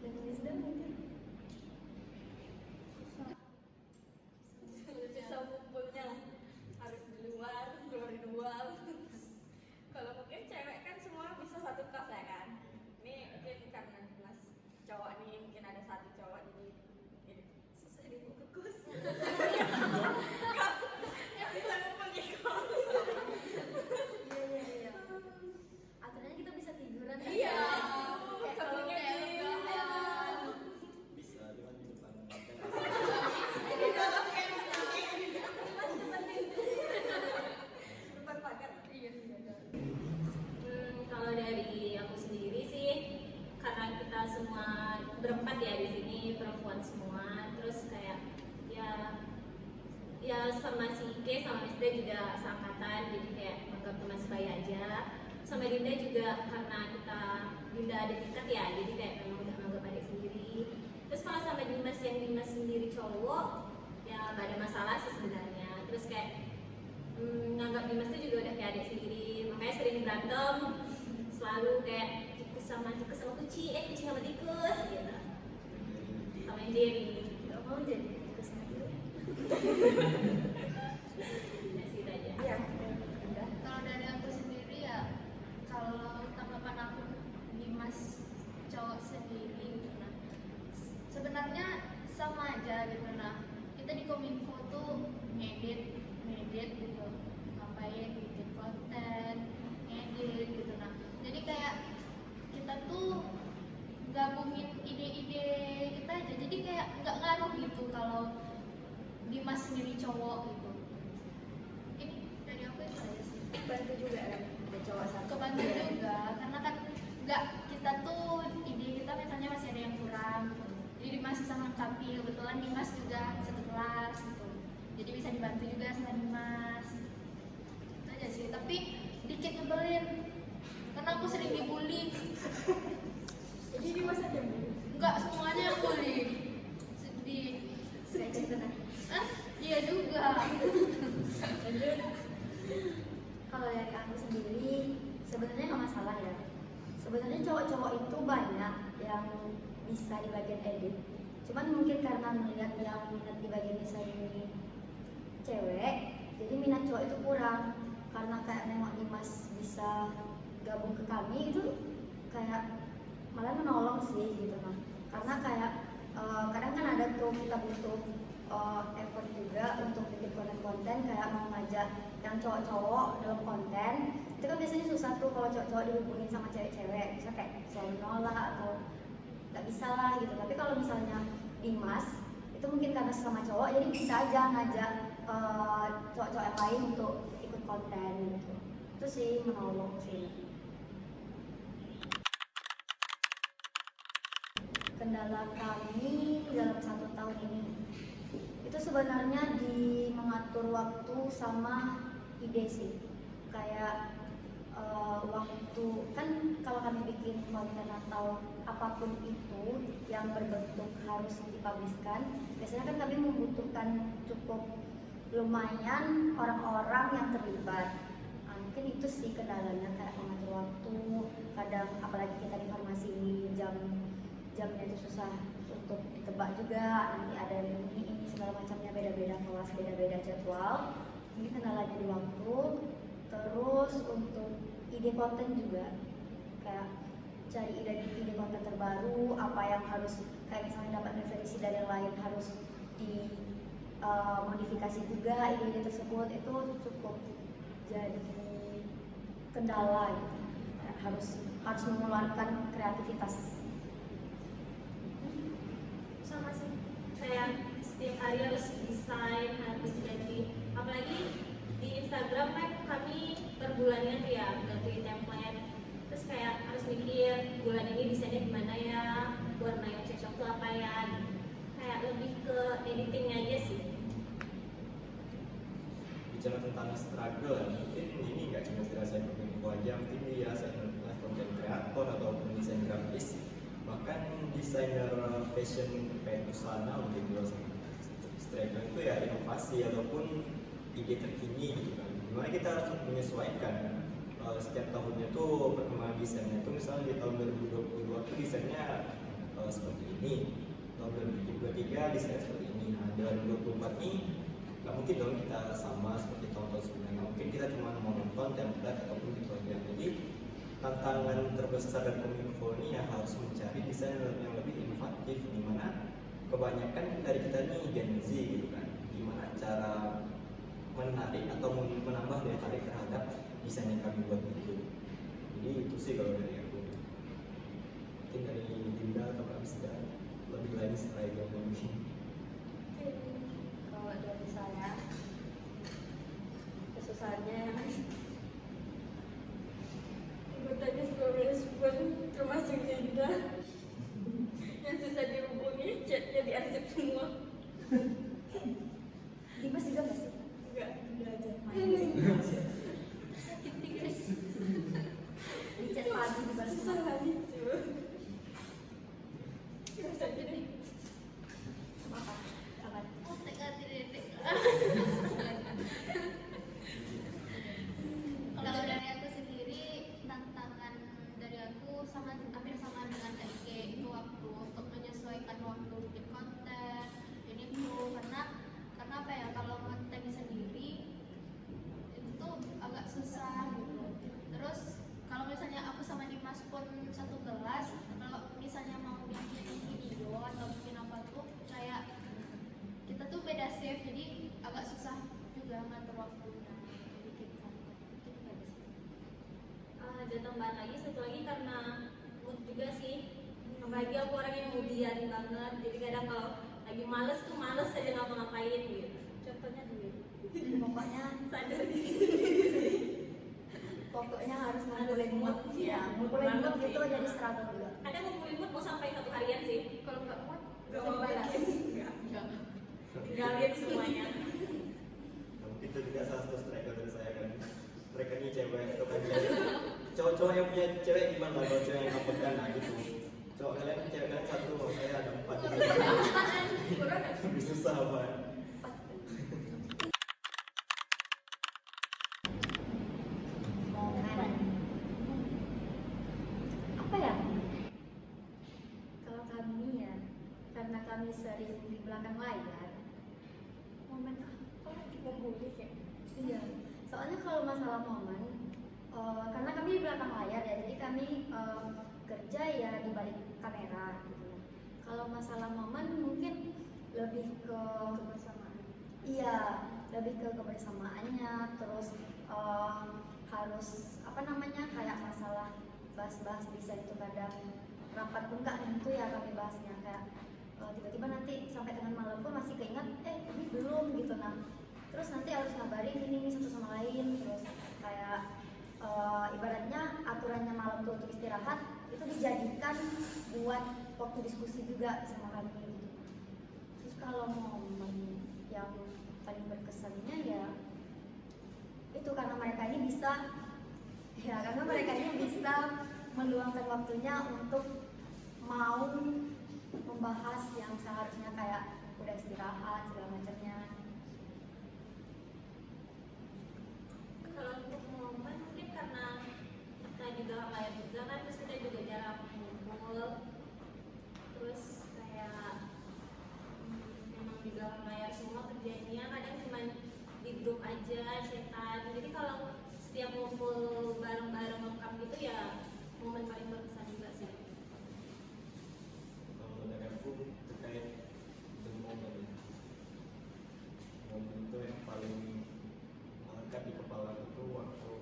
Dan wisdom mungkin Susah kumpulnya lah, harus di luar, keluar di luar. Kalau mungkin cewek kan semua bisa satu kelas ya kan. Ini mungkin karena kelas cowok nih mungkin ada satu cowok jadi susah dibukus. Oke, sama Misda juga seangkatan, jadi kayak anggap teman sebaya aja. Sama Dinda juga karena Dinda ada tingkat ya, jadi kayak memang udah anggap adik sendiri. Terus kalau sama Dimas yang Dimas sendiri cowok, ya gak ada masalah sih sebenarnya. Terus kayak nganggap Dimas tuh juga udah kayak adik sendiri, makanya sering berantem, selalu kayak tikus sama kucing, kucing sama tikus gitu. Sama Jerry, gak mau jadi tikus nanti. Ya sih aja. Iya. Kalau dari aku sendiri ya, kalau tanggapan aku Dimas cowok sendiri gitu nah, sebenarnya sama aja gitu nah. Kita di Kominfo tuh ngedit gitu, ngapain bikin konten, ngedit gitu nah. Jadi kayak kita tuh gabungin ide-ide kita aja. Jadi kayak nggak ngaruh gitu kalau Dimas sendiri cowok gitu. Ini dari aku itu aja sih. Bantu juga kan ada cowok satu. Kebantu juga karena kan nggak, kita tuh ide kita misalnya masih ada yang kurang gitu. Jadi Dimas bisa melengkapi, kebetulan Dimas juga satu kelas gitu, jadi bisa dibantu juga sama Dimas. Itu aja sih, tapi dikit nyebelin karena aku sering dibully. Jadi Dimas aja Bu. Enggak semuanya yang bully, sedih. Hah? Iya juga. Kalau dari aku sendiri sebenarnya nggak masalah ya. Sebenarnya cowok-cowok itu banyak yang bisa di bagian edit. Cuman mungkin karena melihat yang minat di bagian desain ini cewek, jadi minat cowok itu kurang. Karena kayak nengok Dimas bisa gabung ke kami itu kayak malah menolong sih gitu nah. Karena kayak kadang kan ada tuh kita butuh effort juga untuk bikin konten-konten kayak mau ngajak yang cowok-cowok dalam konten. Itu kan biasanya susah tuh kalau cowok-cowok dihubungin sama cewek-cewek, bisa kayak selalu nolak atau nggak bisa lah gitu. Tapi kalau misalnya Dimas itu mungkin karena sama cowok jadi bisa aja ngajak cowok-cowok yang lain untuk ikut konten gitu. Itu sih menolong sih. Kendala kami dalam 1 tahun ini itu sebenarnya di mengatur waktu sama ide sih. Kayak waktu kan kalau kami bikin konten atau apapun itu yang berbentuk harus dipublishkan, biasanya kan kami membutuhkan cukup lumayan orang-orang yang terlibat. Mungkin itu sih kendalanya, kayak mengatur waktu. Kadang apalagi kita di farmasi ini jamnya itu susah untuk ditebak juga, nanti ada ini segala macamnya, beda-beda kelas, beda-beda jadwal. Ini kendalanya di waktu. Terus untuk ide konten juga, kayak cari ide konten terbaru, apa yang harus kayak misalnya dapat referensi dari yang lain harus di modifikasi juga ide-ide tersebut, itu cukup jadi kendala gitu. Harus mengeluarkan kreativitas. Sama sih, kayak setiap hari harus desain, harus jadi, apalagi di Instagram kan kami per bulannya tuh ya ganti template, terus kayak harus mikir bulan ini desainnya gimana ya, warna yang cocok tuh apa ya, kayak lebih ke editingnya aja sih. Bicara tentang struggle, mungkin ini nggak cuma dirasain Kominfo aja, mungkin dirasain konten kreator ataupun desain grafis, bahkan desainer fashion kayak busana mungkin juga struggle itu ya inovasi ataupun ide terkini gitu kan. Gimana kita harus menyesuaikan setiap tahunnya tuh perkembangan desainnya tuh, misalnya di tahun 2022 tuh desainnya seperti ini, tahun 2023 desainnya seperti ini. Nah, 2024 ini nggak mungkin dong kita sama seperti tahun-tahun sebelumnya. Mungkin kita cuma mau nonton template ataupun gitu aja. Jadi tantangan terbesar dari Kominfo ini ya harus mencari desain yang lebih inovatif, dimana kebanyakan dari kita nih Gen Z gitu kan. Gimana cara menarik atau menambah daya tarik terhadap desain yang kami buat itu. Jadi itu sih kalau dari aku. Mungkin dari Dinda atau Kak Misda lebih lagi struggle mungkin. Kalau dari saya kesusahannya Anggotanya 19 pun termasuk Dinda yang susah dihubungi, chatnya diarsip semua. Dimas juga nggak sih? Enggak, juga ngatur waktunya bikin konten mungkin nggak bisa. Ada tambahan lagi, satu lagi karena mood juga sih. Apalagi aku orang yang moodian banget, jadi kadang kalau lagi males tuh males aja ngapa-ngapain gitu. Contohnya duit. Pokoknya Sadar diri sendiri. pokoknya harus ngumpulin mood ya, ngumpulin mood gitu jadi struggle juga. Ada ngumpulin mood mau sampai 1 harian sih. Kalau nggak muat, Gak mau balikin. nggak. Tinggalin semuanya. Mungkin itu juga salah satu struggle dari saya kan. Mereka ini cewek atau kan cowok-cowok yang punya cewek gimana kalau cewek yang ngambekkan nah gitu. Cowok kalian kan cewek kalian 1, saya ada 4 gitu. Lebih susah apa? Momen apa ya? Kalau kami ya, karena kami sering di belakang layar, momen apa Membuli kayak. iya, soalnya kalau masalah momen, karena kami di belakang layar ya, jadi kami kerja ya di balik kamera gitu. Kalau masalah momen mungkin lebih ke kebersamaan. Iya, lebih ke kebersamaannya, terus harus apa namanya kayak masalah bahas-bahas desain itu kadang rapat pun nggak tentu ya kami bahasnya kayak tiba-tiba nanti sampai tengah malam pun masih keinget ini belum gitu. Nah terus nanti harus ngabarin ini satu sama lain, terus kayak ibaratnya aturannya malam tuh untuk istirahat itu dijadikan buat waktu diskusi juga sama kami gitu. Terus kalau momen yang paling berkesannya ya itu karena mereka ini bisa meluangkan waktunya untuk mau membahas yang seharusnya kayak udah istirahat segala macamnya. Kalau untuk momen mungkin karena kita di belakang layar juga kan, terus kita juga jarang ngumpul, terus kayak memang di belakang layar semua kerjanya kadang cuma di grup aja chatan, jadi kalau setiap ngumpul bareng-bareng lengkap gitu ya momen paling berkesan juga sih. Kalau dari aku terkait dengan momen itu yang paling melekat di kepala itu waktu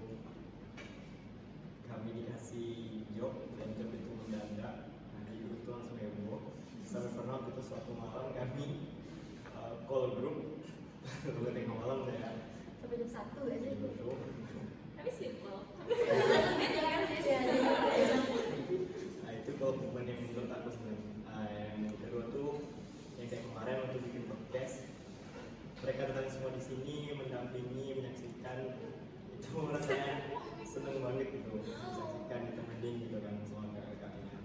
kami dikasih job dan job itu mendadak, nah di grup itu langsung heboh sampai pernah waktu itu suatu malam kami call grup lalu tengah malam ya Sampai jam 1 aja itu. Tapi simple. Nah itu kalau momen yang menurut aku sebenarnya. Yang kedua tuh yang kayak kemarin waktu bikin podcast, mereka datang semua di sini mendampingi, menyaksikan, itu rasanya seneng banget gitu, menyaksikan, ditemenin gitu kan sama kakak-kakaknya.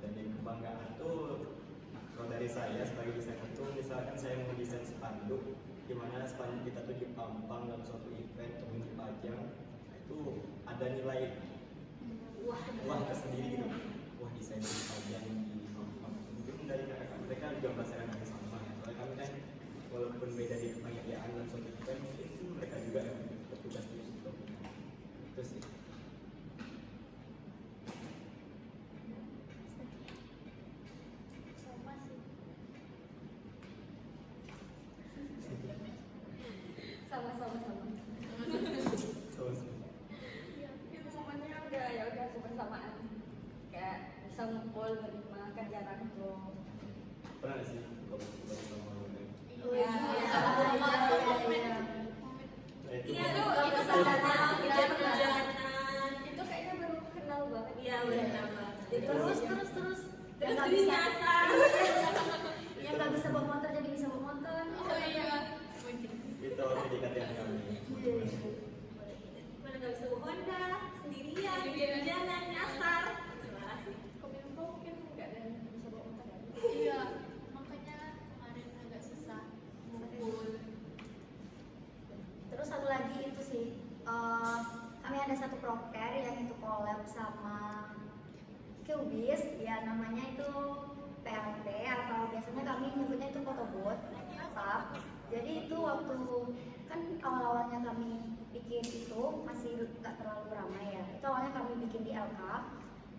Dan yang kebanggaan tuh kalau dari saya sebagai desainer tuh misalkan saya mau desain spanduk, dimana spanduk kita tuh dipampang dalam suatu event atau dipajang, nah itu ada nilai wah tersendiri gitu. Wah desain dipajang di pampang, mungkin dari kakak mereka juga merasakan hal yang sama ya. Soalnya kami kan walaupun beda di kepanitiaan dan suatu event, itu mereka juga yang bertugas di situ. Itu sih. Sama sih. Sama-sama. Terus Itu momennya udah kebersamaan, kayak bisa ngumpul makan jarang tuh. pernah nggak sih kalau sama orang? Iya. Nah itu Iya tuh perjalanan, Itu kayaknya baru kenal banget. Iya benar banget. Jadi Terus terus yang nggak jadi bisa nyasar. yang nggak bisa bawa motor jadi bisa bawa motor. Oh iya. itu PDKT kami. Mana nggak bisa bawa Honda sendirian, jalan nyasar. Salah sih. Kominfo mungkin nggak ada yang bisa bawa motor ya. Iya. Makanya kemarin agak susah ngumpul. Terus satu lagi itu sih, kami ada satu proker yang itu collab sama Qbis, ya namanya itu PLP atau biasanya kami nyebutnya itu photobooth. Jadi itu waktu kan awal-awalnya kami bikin itu masih nggak terlalu ramai ya. Itu awalnya kami bikin di LK,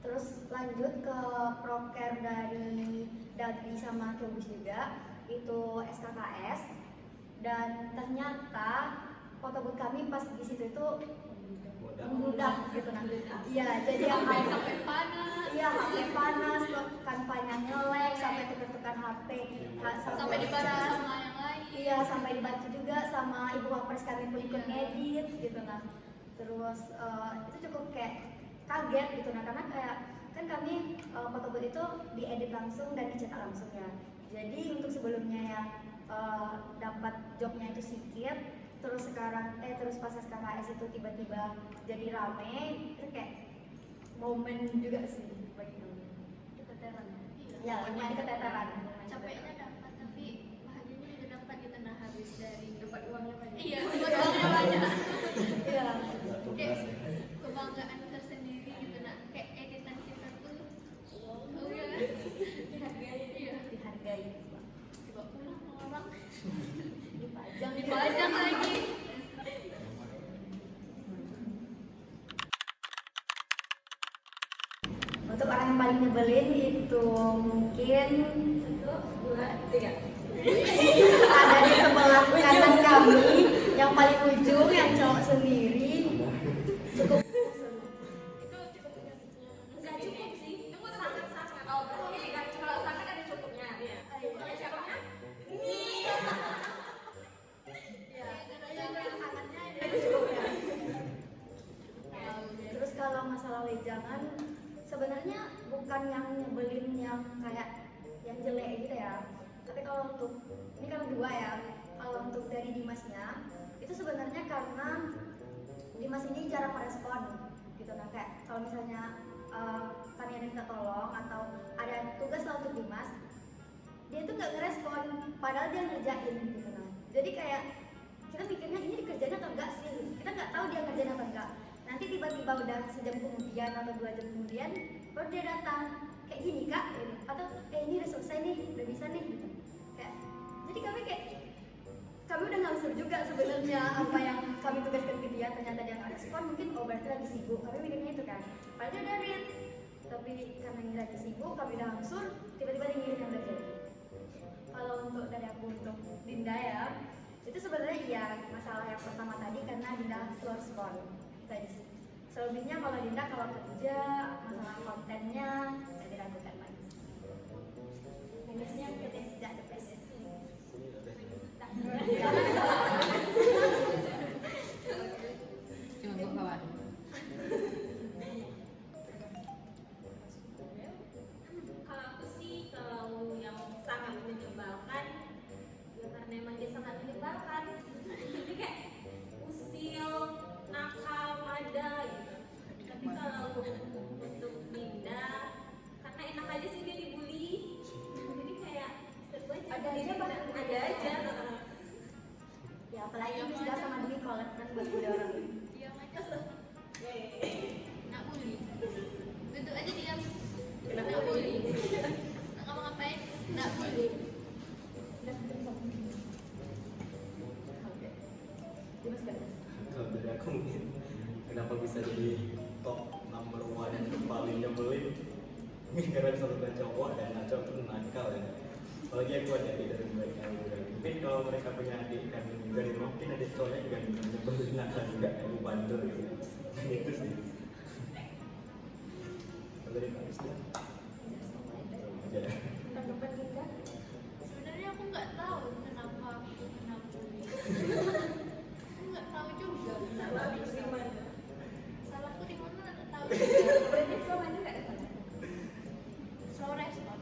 terus lanjut ke proker dari Dagri sama Qbis juga, itu SKKS. dan ternyata photobooth kami pas di situ itu mudah gitu nah. Iya, jadi sampai panas. Iya, HP panas, kampanye nge-lag, sampai tukar-tukar HP, Sampai dibantu sama yang lain. Iya, sampai dibantu juga sama ibu wapres kami pun ikut ngedit gitu nah. Terus itu cukup kayak kaget gitu nah, karena kayak kan kami photobooth itu diedit langsung dan dicetak langsung ya. Jadi untuk sebelumnya yang dapat jobnya itu sedikit, terus pas SKKS itu tiba-tiba jadi rame, itu kayak momen juga sih bagi kami. Keteteran. Ya, lumayan keteteran. Capeknya dapat tapi bahagianya juga dapat gitu nah, habis dari Dapat uangnya banyak. iya dapat uangnya banyak. Iya. Kayak kebanggaan tersendiri gitu nah, kayak editan kita tuh oh iya dihargai. Iya, Dihargai. coba pulang sama orang Dipajang lagi. Untuk orang yang paling nyebelin itu mungkin 1, 2, 3. ada di sebelah kanan kami yang paling ujung, yang cowok sendiri. Cukup Enggak cukup sih. Tunggu sangat-sangat. Oh, berarti kalau sangat ada cukupnya. Iya. Kalau cukupnya? Terus kalau masalah wejangan, sebenarnya bukan yang nyebelin yang kayak yang jelek gitu ya. Tapi kalau untuk ini kan dua ya. Kalau untuk dari Dimasnya, itu sebenarnya karena Dimas ini jarang merespon gitu nah. Kayak kalau misalnya kami ada minta tolong atau ada tugas lah untuk Dimas, dia tuh nggak ngerespon, padahal dia ngerjain gitu nah. Jadi kayak kita pikirnya ini dikerjain atau enggak sih, kita nggak tahu dia ngerjain atau enggak. Nanti tiba-tiba udah sejam kemudian atau 2 jam kemudian baru dia datang kayak gini kak gitu. Atau ini udah selesai nih, udah bisa nih gitu. Kayak jadi kami udah ngasih juga sebenarnya apa yang kami tugaskan ke dia, ternyata dia nggak respon, mungkin berarti lagi sibuk, kami mikirnya itu kan. Padahal dia udah read, tapi karena ini lagi sibuk kami udah langsung tiba-tiba dia ngirim yang udah jadi. Kalau untuk dari aku untuk Dinda ya, itu sebenarnya iya masalah yang pertama tadi karena Dinda slow respon itu aja sih. Selebihnya kalau Dinda kalau kerja masalah kontennya nggak diragukan lagi. Minusnya kita tidak ada PSS. Cuma gue kawan. Kalau aku sih, kalau yang sangat menyebalkan, ya karena emang dia sangat menyebalkan. Jadi kayak usil, nakal, ada gitu. Tapi kalau untuk Dinda, karena enak aja sih dia dibully. Jadi kayak seru aja. Ada aja, Bang. Ada aja. Ya apalagi sudah sama Dwi collab kan buat bully orang. Iya macam nak bully bentuk aja diam. Nak bully nak ngapa-ngapain nak bully. Kalau dari aku mungkin kenapa bisa jadi top number 1 yang paling nyebelin, mungkin karena satu cowok dan cowok itu nakal ya. Apalagi aku ada adik dari mereka juga. Mungkin kalau mereka punya adik kan juga di rumah, mungkin adik cowoknya juga nyebelin nakal juga kayak bandel gitu. Itu sih. Kalau dari Kak Rizda? Ya. Tanggapan kita? Sebenarnya aku nggak tahu kenapa bully. Aku nggak tahu juga salah di mana. Salahku di mana nggak tahu. Berarti selama ini nggak ada. Slow respon.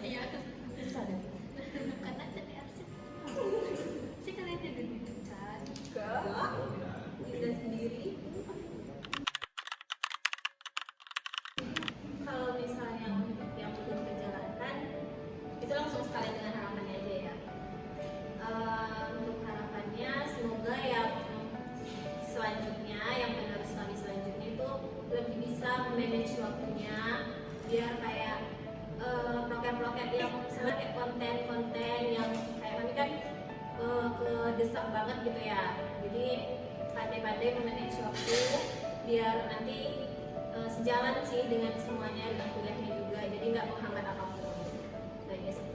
Iya. Karena jadi arsip. Sih kalian jadi dipecat. Dinda sendiri. Kalau misalnya untuk yang belum terjalankan, itu langsung sekalian dengan harapannya aja ya. Untuk harapannya semoga yang selanjutnya, yang penerus kami selanjutnya itu lebih bisa manage waktunya, biar kayak proker-proker yang misalnya kayak konten-konten yang kayak kami kan kedesak banget gitu ya. Jadi pandai-pandai memanage waktu biar nanti sejalan sih dengan semuanya, dengan kuliahnya juga, jadi nggak menghambat apapun. Itu aja sih.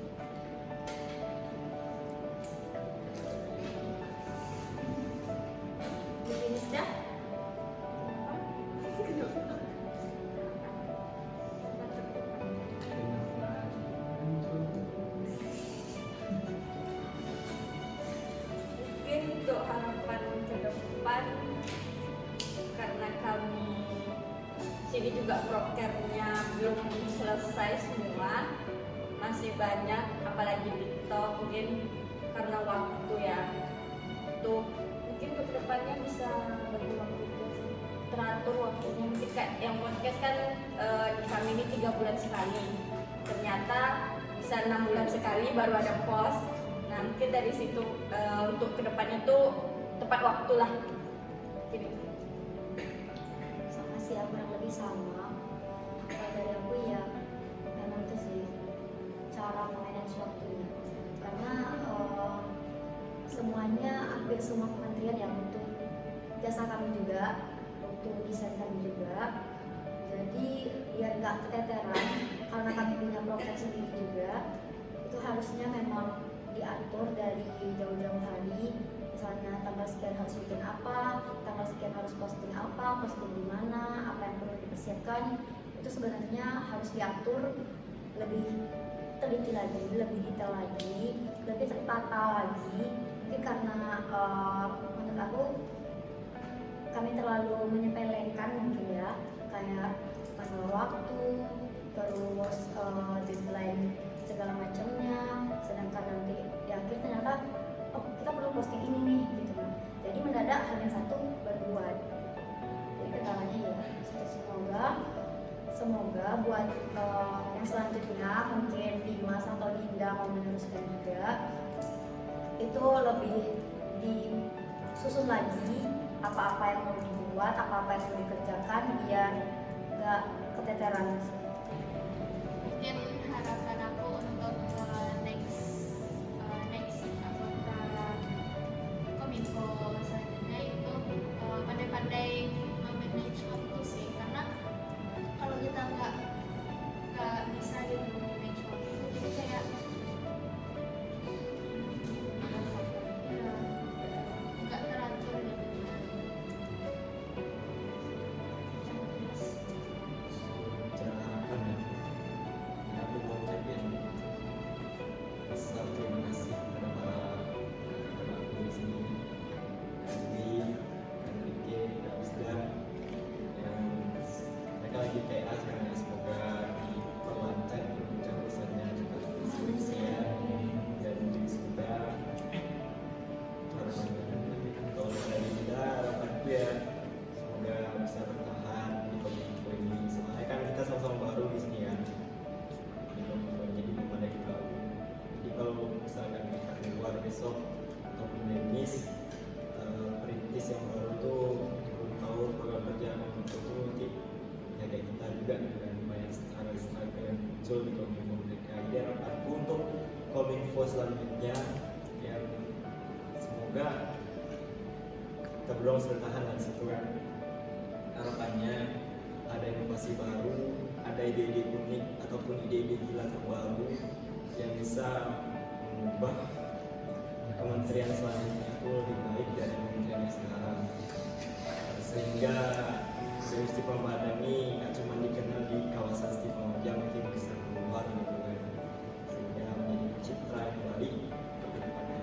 ini juga prokernya belum selesai semua, masih banyak, apalagi TikTok mungkin karena waktu ya. Untuk mungkin kedepannya bisa bagi waktu juga sih, teratur waktunya. Mungkin kayak yang podcast kan di kami ini 3 bulan sekali, ternyata bisa 6 bulan sekali baru ada post. Nah mungkin dari situ untuk kedepannya tuh tepat waktu lah. Gini. Sama sih ya, kurang lebih sama. Kalau dari aku ya memang itu sih cara manage waktunya, karena semuanya, hampir semua kementerian yang butuh jasa kami juga, butuh desain kami juga. Jadi biar nggak keteteran, karena kami punya program sendiri juga, itu harusnya memang diatur dari jauh-jauh hari. Misalnya tanggal sekian harus bikin apa, tanggal sekian harus posting apa, posting di mana, apa yang perlu dipersiapkan, itu sebenarnya harus diatur lebih teliti lagi, lebih detail lagi, lebih tertata lagi. Mungkin karena menurut aku kami terlalu menyepelekan mungkin ya, kayak masalah waktu, terus deadline segala macamnya, sedangkan nanti di akhir ternyata oh kita perlu posting ini nih gitu kan. Jadi mendadak hanya satu baru buat. Jadi kendalanya ya semoga buat yang selanjutnya mungkin Dimas atau Dinda mau meneruskan juga, itu lebih disusun lagi apa-apa yang mau dibuat, apa-apa yang mau dikerjakan biar nggak keteteran. Mungkin harapan aku untuk next anggota Kominfo selanjutnya itu pandai-pandai memanage waktu sih, karena kalau kita nggak bisa gitu manage waktu, jadi kayak ya nggak teratur jadinya. Bicara harapan ya, ini aku mau ucapin besar terima kasih kepada para kakak-kakak aku di sini, Kandi, Kak Rike, Kak Wisdam, yang mereka lagi TA sekarang ya. Semoga diperlancar urusan-urusannya cepat skripsian dan wisuda. Kalau dari kita harapanku ya semoga bisa bertahan di Kominfo ini, soalnya kan kita sama-sama baru di sini kan di Kominfo, jadi belum ada kita. Jadi kalau misalkan kita keluar besok ataupun Denis perintis yang baru tuh belum tahu program kerja Kominfo itu nanti ya kayak kita juga dengan banyak struggle yang muncul di Kominfo mereka. Jadi harapanku untuk Kominfo selanjutnya yang semoga kita belum bertahan dari situ kan. Harapannya ada inovasi baru, ada ide-ide unik ataupun ide-ide gila terbaru yang bisa mengubah kementerian selanjutnya itu lebih baik dari kementerian yang sekarang, sehingga Dewi Setipa Madani nggak cuma dikenal di kawasan Setipa Maja, mungkin bisa keluar gitu kan, sehingga menjadi citra yang baik untuk kedepannya.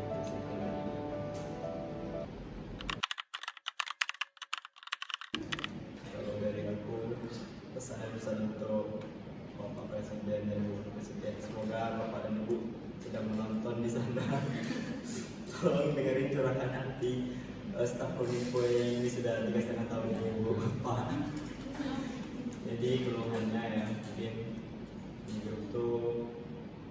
Kalau dari aku pesan-pesan untuk Bapak Presiden dan Ibu Presiden, semoga Bapak dan Ibu sedang menonton di sana. Tolong dengerin curahan hati staf Kominfo yang ini sudah 3,5 tahun ini Bu Bapak. Jadi keluhannya ya mungkin di grup tuh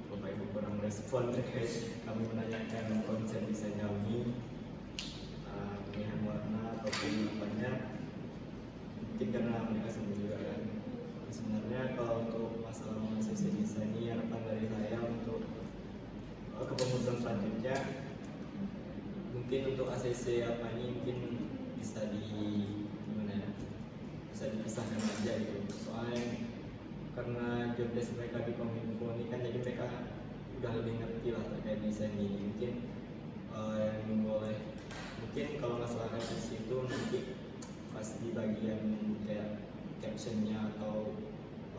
Bapak Ibu kurang respon terkait kami menanyakan konsep desain kami, pilihan warna ataupun apanya. Mungkin karena mereka sendiri juga kan. Sebenarnya kalau untuk masalah sesi desain ini harapan dari saya untuk kepengurusan selanjutnya mungkin untuk ACC apa ini mungkin bisa bisa dipisahkan aja gitu. Soalnya karena job desk mereka di Kominfo ini kan, jadi mereka udah lebih ngerti lah terkait desain ini. Mungkin yang boleh mungkin kalau masalah revisi itu nanti pas di bagian kayak captionnya atau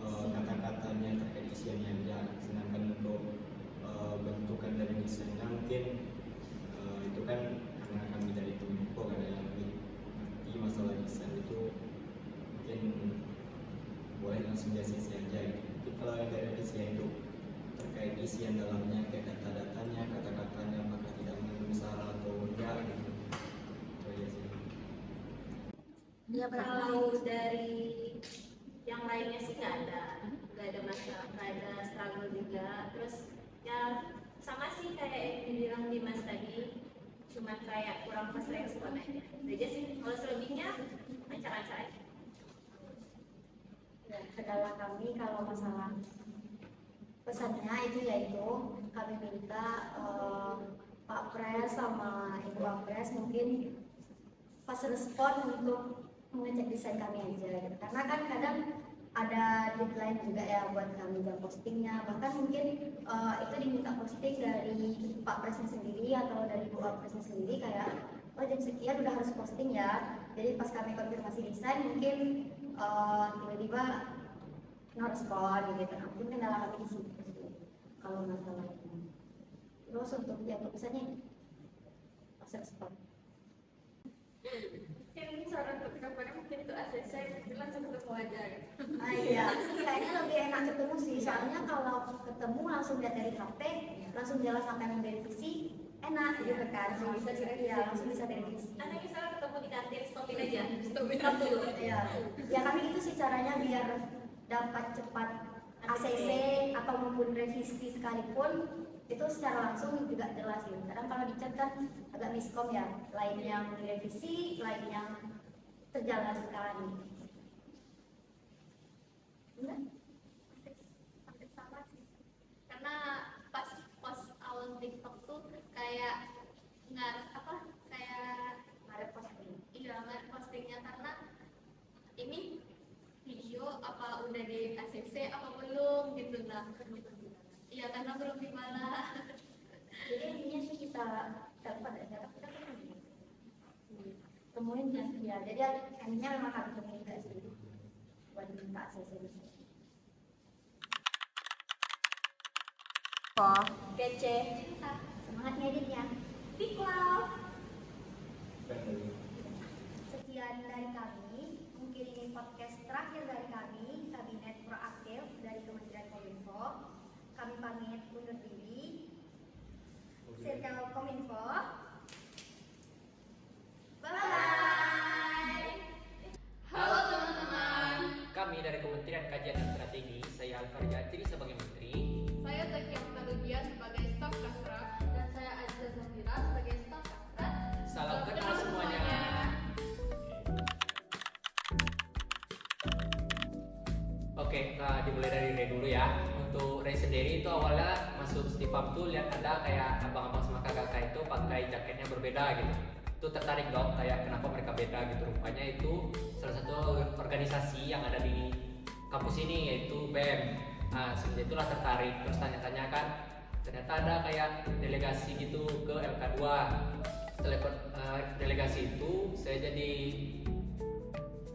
kata-katanya terkait isiannya aja. Sedangkan untuk bentukan dari desainnya mungkin itu kan karena kami dari Kominfo kan yang lebih ngerti masalah desain itu, mungkin isian dalamnya, kayak data-datanya, kata-katanya, apakah tidak memenuhi syarat atau enggak gitu. Itu aja sih. Ya, Kalau dari yang lainnya sih nggak ada masalah, nggak ada struggle juga. Terus ya sama sih kayak yang dibilang Dimas tadi, cuman kayak kurang fast respon aja. Itu aja sih. Kalau selebihnya lancar-lancar aja. Ya, kendala kami kalau masalah pesannya itu yaitu kami minta Pak Pres sama Ibu Pak Pres mungkin fast respon untuk mengecek desain kami aja gitu. Karena kan kadang ada deadline juga ya buat kami jam postingnya, bahkan mungkin itu diminta posting dari Pak Presnya sendiri atau dari Bu Pak Presnya sendiri kayak oh jam sekian udah harus posting ya. Jadi pas kami konfirmasi desain mungkin tiba-tiba no respon gitu. Nah, mungkin kendala kami di situ sih kalau masalah itu. Terus untuk yang pesannya fast respon. Mungkin saran untuk kapan mungkin itu ACC langsung ketemu aja gitu. Iya, kayaknya lebih enak ketemu sih. Soalnya kalau ketemu langsung lihat dari HP, langsung jalan sampai memverifisi, enak gitu kan. Langsung bisa direvisi. Iya, langsung bisa direvisi. Nanti misalnya ketemu di kantin, stopin aja. Stop dulu. Iya, ya kami gitu sih caranya biar dapat cepat ACC atau maupun revisi sekalipun itu secara langsung juga jelas gitu. Kadang kalau di chat kan agak miskom ya, lain yang direvisi, lain yang terjalan sekarang gitu. Enggak? Hampir sama sih, karena pas post awal TikTok tuh kayak Ada posting. nggak postingnya karena ini video apa udah di ACC apa belum gitu. Nah iya karena belum gimana. Jadi intinya sih kita telepon aja, kita ketemu. Temuin ya, jadi akhirnya memang harus temuin juga sih buat minta ACC. Oh, Kece. semangat ngeditnya. Big love. Sekian dari kami, mungkin ini podcast terakhir dari kami, Kabinet Proaktif dari Kementerian Kominfo. Kami pamit undur diri. Circle Kominfo. Bye. Halo teman-teman. Kami dari Kementerian Kajian dan Strategi, saya Alfar Jatri sebagai Menteri. Saya Zakia Tarugia sebagai staf Kastra dan saya Aziza Zafira sebagai staf Kastra. Salam kenal semuanya. Oke, dimulai dari Ray dulu ya. Untuk Ray sendiri itu awalnya masuk Stifam tuh lihat ada kayak abang-abang sama kakak itu pakai jaketnya berbeda gitu. Itu tertarik dong, kayak kenapa mereka beda gitu. Rupanya itu salah satu organisasi yang ada di kampus ini yaitu BEM. Nah, semenjak itulah tertarik, terus tanya-tanya kan, ternyata ada kayak delegasi gitu ke LK2. Setelah delegasi itu, saya jadi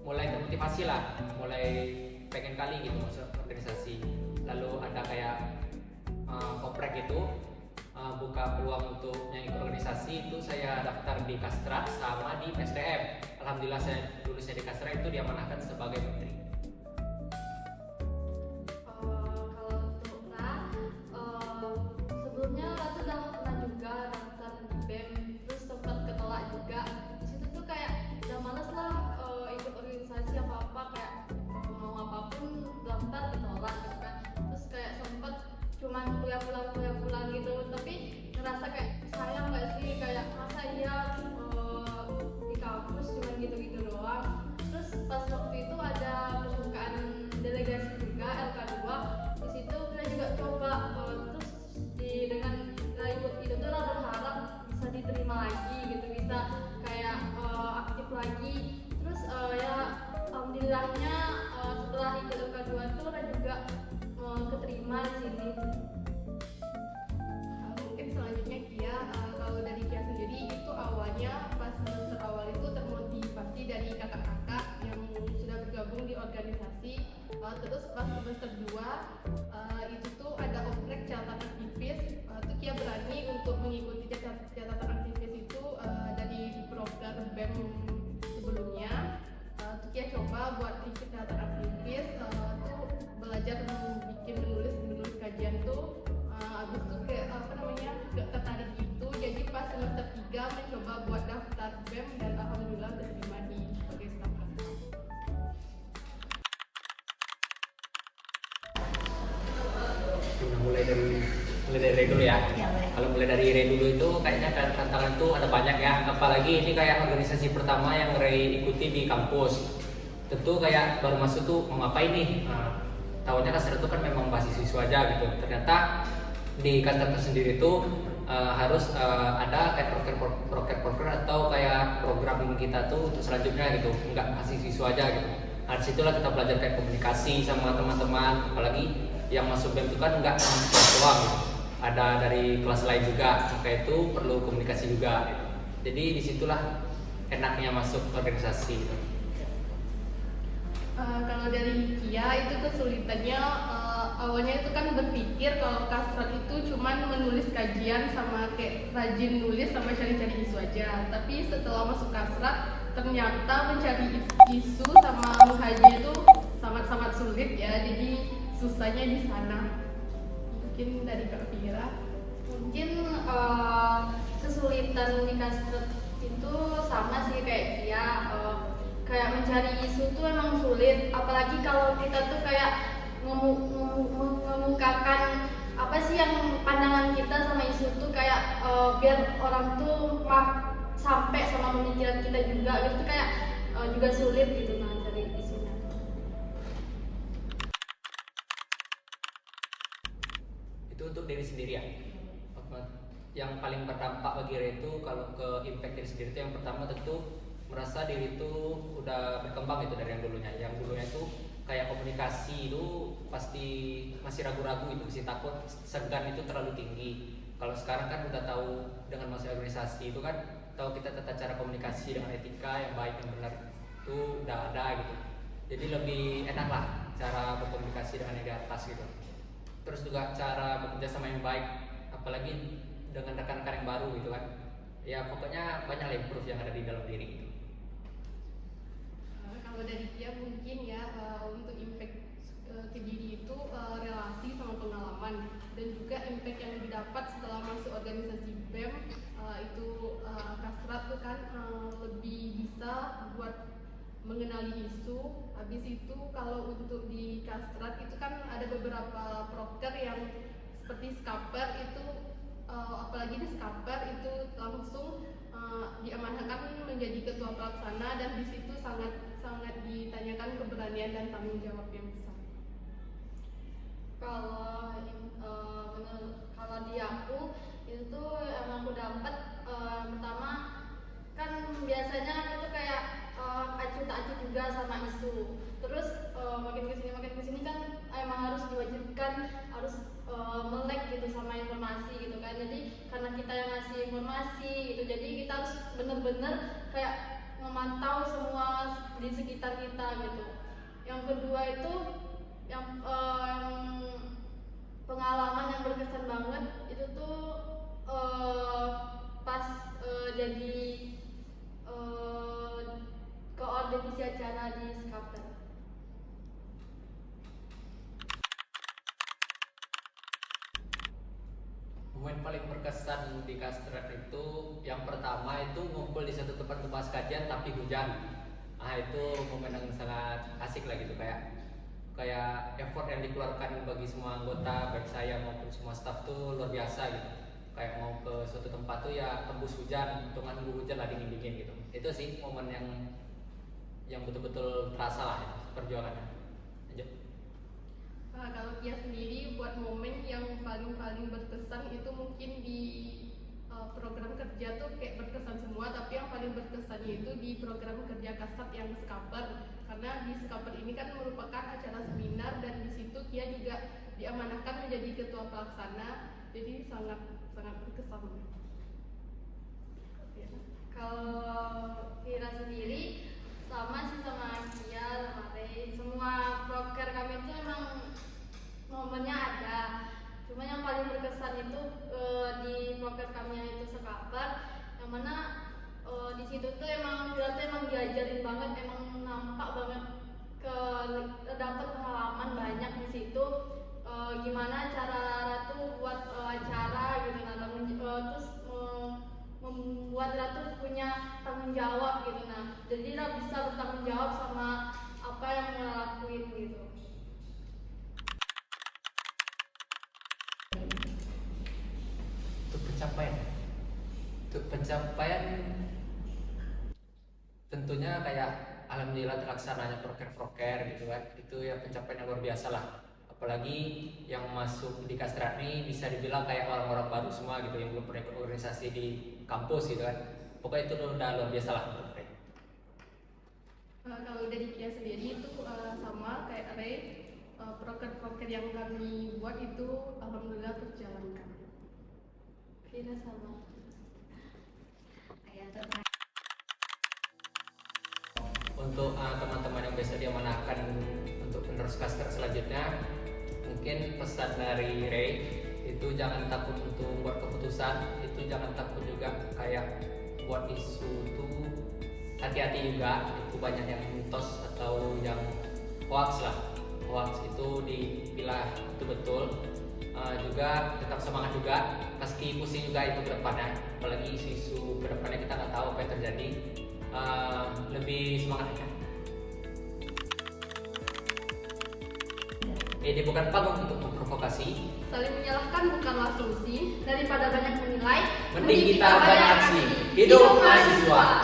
mulai termotivasi lah, mulai pengen kali gitu masuk organisasi. Lalu ada kayak oprek gitu, buka peluang untuk yang ikut organisasi itu saya daftar di Kastra sama di PSDM. Alhamdulillah saya lulusnya di Kastra itu diamanahkan sebagai menteri. Sebelumnya Ratu udah pernah juga daftar di BEM, terus sempat ketolak juga. Di situ tuh kayak udah males lah ikut organisasi apa-apa, kayak mau apapun daftar ketolak gitu kan. Terus kayak sempet cuman kuliah pulang gitu, tapi ngerasa kayak sayang nggak sih, kayak masa iya di kampus cuman gitu-gitu doang. Terus pas waktu itu ada pembukaan delegasi juga LK2, di situ kita juga coba terus dengan ikut itu tuh lah berharap bisa diterima lagi gitu, bisa kayak aktif lagi. Terus ya alhamdulillahnya setelah ikut LK2 tuh lah juga keterima di sini. Mungkin selanjutnya Kia, kalau dari Kia sendiri itu awalnya pas semester awal itu termotivasi dari kakak-kakak yang sudah bergabung di organisasi. Terus pas semester 2 itu tuh ada oprek catatan aktivis. Tuh Kia berani untuk mengikuti catatan aktivis itu dari program BEM sebelumnya. Tuh Kia coba buat ikut catatan aktivis, tuh belajar bikin menulis kajian tuh dulu ya. Ya, boleh. Kalau mulai dari Ray dulu itu kayaknya tantangan tuh ada banyak ya. Apalagi ini kayak organisasi pertama yang Ray ikuti di kampus. Tentu kayak baru masuk tuh mau ngapain nih? Nah, tahunya Kasrat itu kan memang basis siswa aja gitu. Ternyata di Kasrat sendiri itu harus ada kayak proker atau kayak program kita tuh untuk selanjutnya gitu, nggak masih siswa aja gitu. Nah disitulah kita belajar kayak komunikasi sama teman-teman, apalagi yang masuk BEM itu kan nggak cuma kelas doang gitu. Ada dari kelas lain juga, maka itu perlu komunikasi juga gitu. Jadi disitulah enaknya masuk organisasi gitu. Kalau dari Kia itu kesulitannya awalnya itu kan berpikir kalau Kasrat itu cuman menulis kajian sama kayak rajin nulis sama cari-cari isu aja. Tapi setelah masuk Kasrat ternyata mencari isu sama mengkaji itu sangat-sangat sulit ya. Jadi susahnya di sana. Mungkin dari Kak Fira. Mungkin kesulitan di Kasrat itu sama sih kayak dia, kayak mencari isu tuh emang sulit, apalagi kalau kita tuh kayak mengemukakan apa sih yang pandangan kita sama isu tuh kayak biar orang tuh sampai sama pemikiran kita juga gitu, kayak juga sulit gitu nah cari isunya. Itu untuk diri sendiri ya. Yang paling berdampak bagi Ray itu kalau ke impact diri sendiri itu yang pertama tentu merasa diri itu udah berkembang gitu dari yang dulunya. Yang dulunya itu kayak komunikasi itu pasti masih ragu-ragu itu, masih takut, segan itu terlalu tinggi. Kalau sekarang kan udah tahu dengan masa organisasi itu kan tahu kita tata cara komunikasi dengan etika yang baik dan benar itu udah ada gitu. Jadi lebih enak lah cara berkomunikasi dengan yang di atas gitu. Terus juga cara bekerja sama yang baik, apalagi dengan rekan-rekan yang baru gitu kan. Ya pokoknya banyak lah improve yang ada di dalam diri gitu. Kalau dari dia mungkin ya untuk impact ke diri itu relasi sama pengalaman, dan juga impact yang didapat setelah masuk organisasi BEM itu Kasrat tuh kan lebih bisa buat mengenali isu. Habis itu kalau untuk di Kasrat itu kan ada beberapa proker yang seperti Skaper itu, apalagi di Skaper itu langsung diamanahkan menjadi ketua pelaksana, dan di situ sangat ditanyakan keberanian dan tanggung jawab yang besar. Kalau di aku itu emang aku dapat pertama kan biasanya kan itu kayak acuh tak acuh juga sama isu. Terus makin kesini kan emang harus diwajibkan harus melek gitu sama informasi gitu kan. Jadi karena kita yang ngasih informasi gitu, jadi kita harus bener-bener kayak memantau semua di sekitar kita gitu. Yang kedua itu yang pengalaman yang berkesan banget itu tuh pas jadi koordinasi acara di Skaper. Momen paling berkesan di Kasrat itu yang pertama itu ngumpul di satu tempat membahas kajian tapi hujan. Nah itu momen yang sangat asik lah gitu, kayak effort yang dikeluarkan bagi semua anggota, baik saya maupun semua staff tuh luar biasa gitu. Kayak mau ke suatu tempat tuh ya tembus hujan, untungan hujan lah dingin-dingin gitu. Itu sih momen yang betul-betul terasa lah ya, perjuangannya. Lanjut. Kalau Kia sendiri buat momen yang paling berkesan itu mungkin di program kerja tuh kayak berkesan semua, tapi yang paling berkesannya itu di program kerja Kasrat yang Skaper, karena di Skaper ini kan merupakan acara seminar, dan di situ Kia juga diamanahkan menjadi ketua pelaksana, jadi sangat berkesan. Kalau Vira sendiri sama sih sama Kia, sama Ray, semua proker kami itu emang momennya ada. Cuma yang paling berkesan itu di proker kami yang itu Skaper, yang mana di situ tuh emang Vira tuh emang diajarin banget, emang nampak banget dapat pengalaman banyak di situ. Gimana cara Ratu buat acara gitu, terus membuat Ratu punya tanggung jawab gitu. Nah, jadi Ratu bisa bertanggung jawab sama apa yang Ratu lakuin gitu. pencapaian. Untuk pencapaian tentunya kayak alhamdulillah terlaksananya proker gitu kan, itu ya pencapaian yang luar biasa lah. Apalagi yang masuk di Kastrani bisa dibilang kayak orang-orang baru semua gitu yang belum pernah ikut organisasi di kampus gitu kan. Pokoknya itu udah luar biasa lah menurut Ray. Kalau dari Kia sendiri itu sama kayak Ray, proker-proker yang kami buat itu alhamdulillah terjalankan. Kira sama. Untuk teman-teman yang biasa diamanahkan untuk penerus klaster selanjutnya, mungkin pesan dari Ray itu jangan takut untuk buat keputusan, itu jangan takut juga kayak buat isu itu hati-hati juga, itu banyak yang mitos atau yang hoax lah. Hoax itu dipilah betul-betul. Juga tetap semangat juga, pasti pusing juga itu ke depannya, apalagi isu-isu ke depannya kita nggak tahu apa yang terjadi. Lebih semangat aja. Ini bukan panggung untuk memprovokasi. Saling menyalahkan bukanlah solusi. Daripada banyak menilai, Mending kita banyak aksi. Hidup mahasiswa.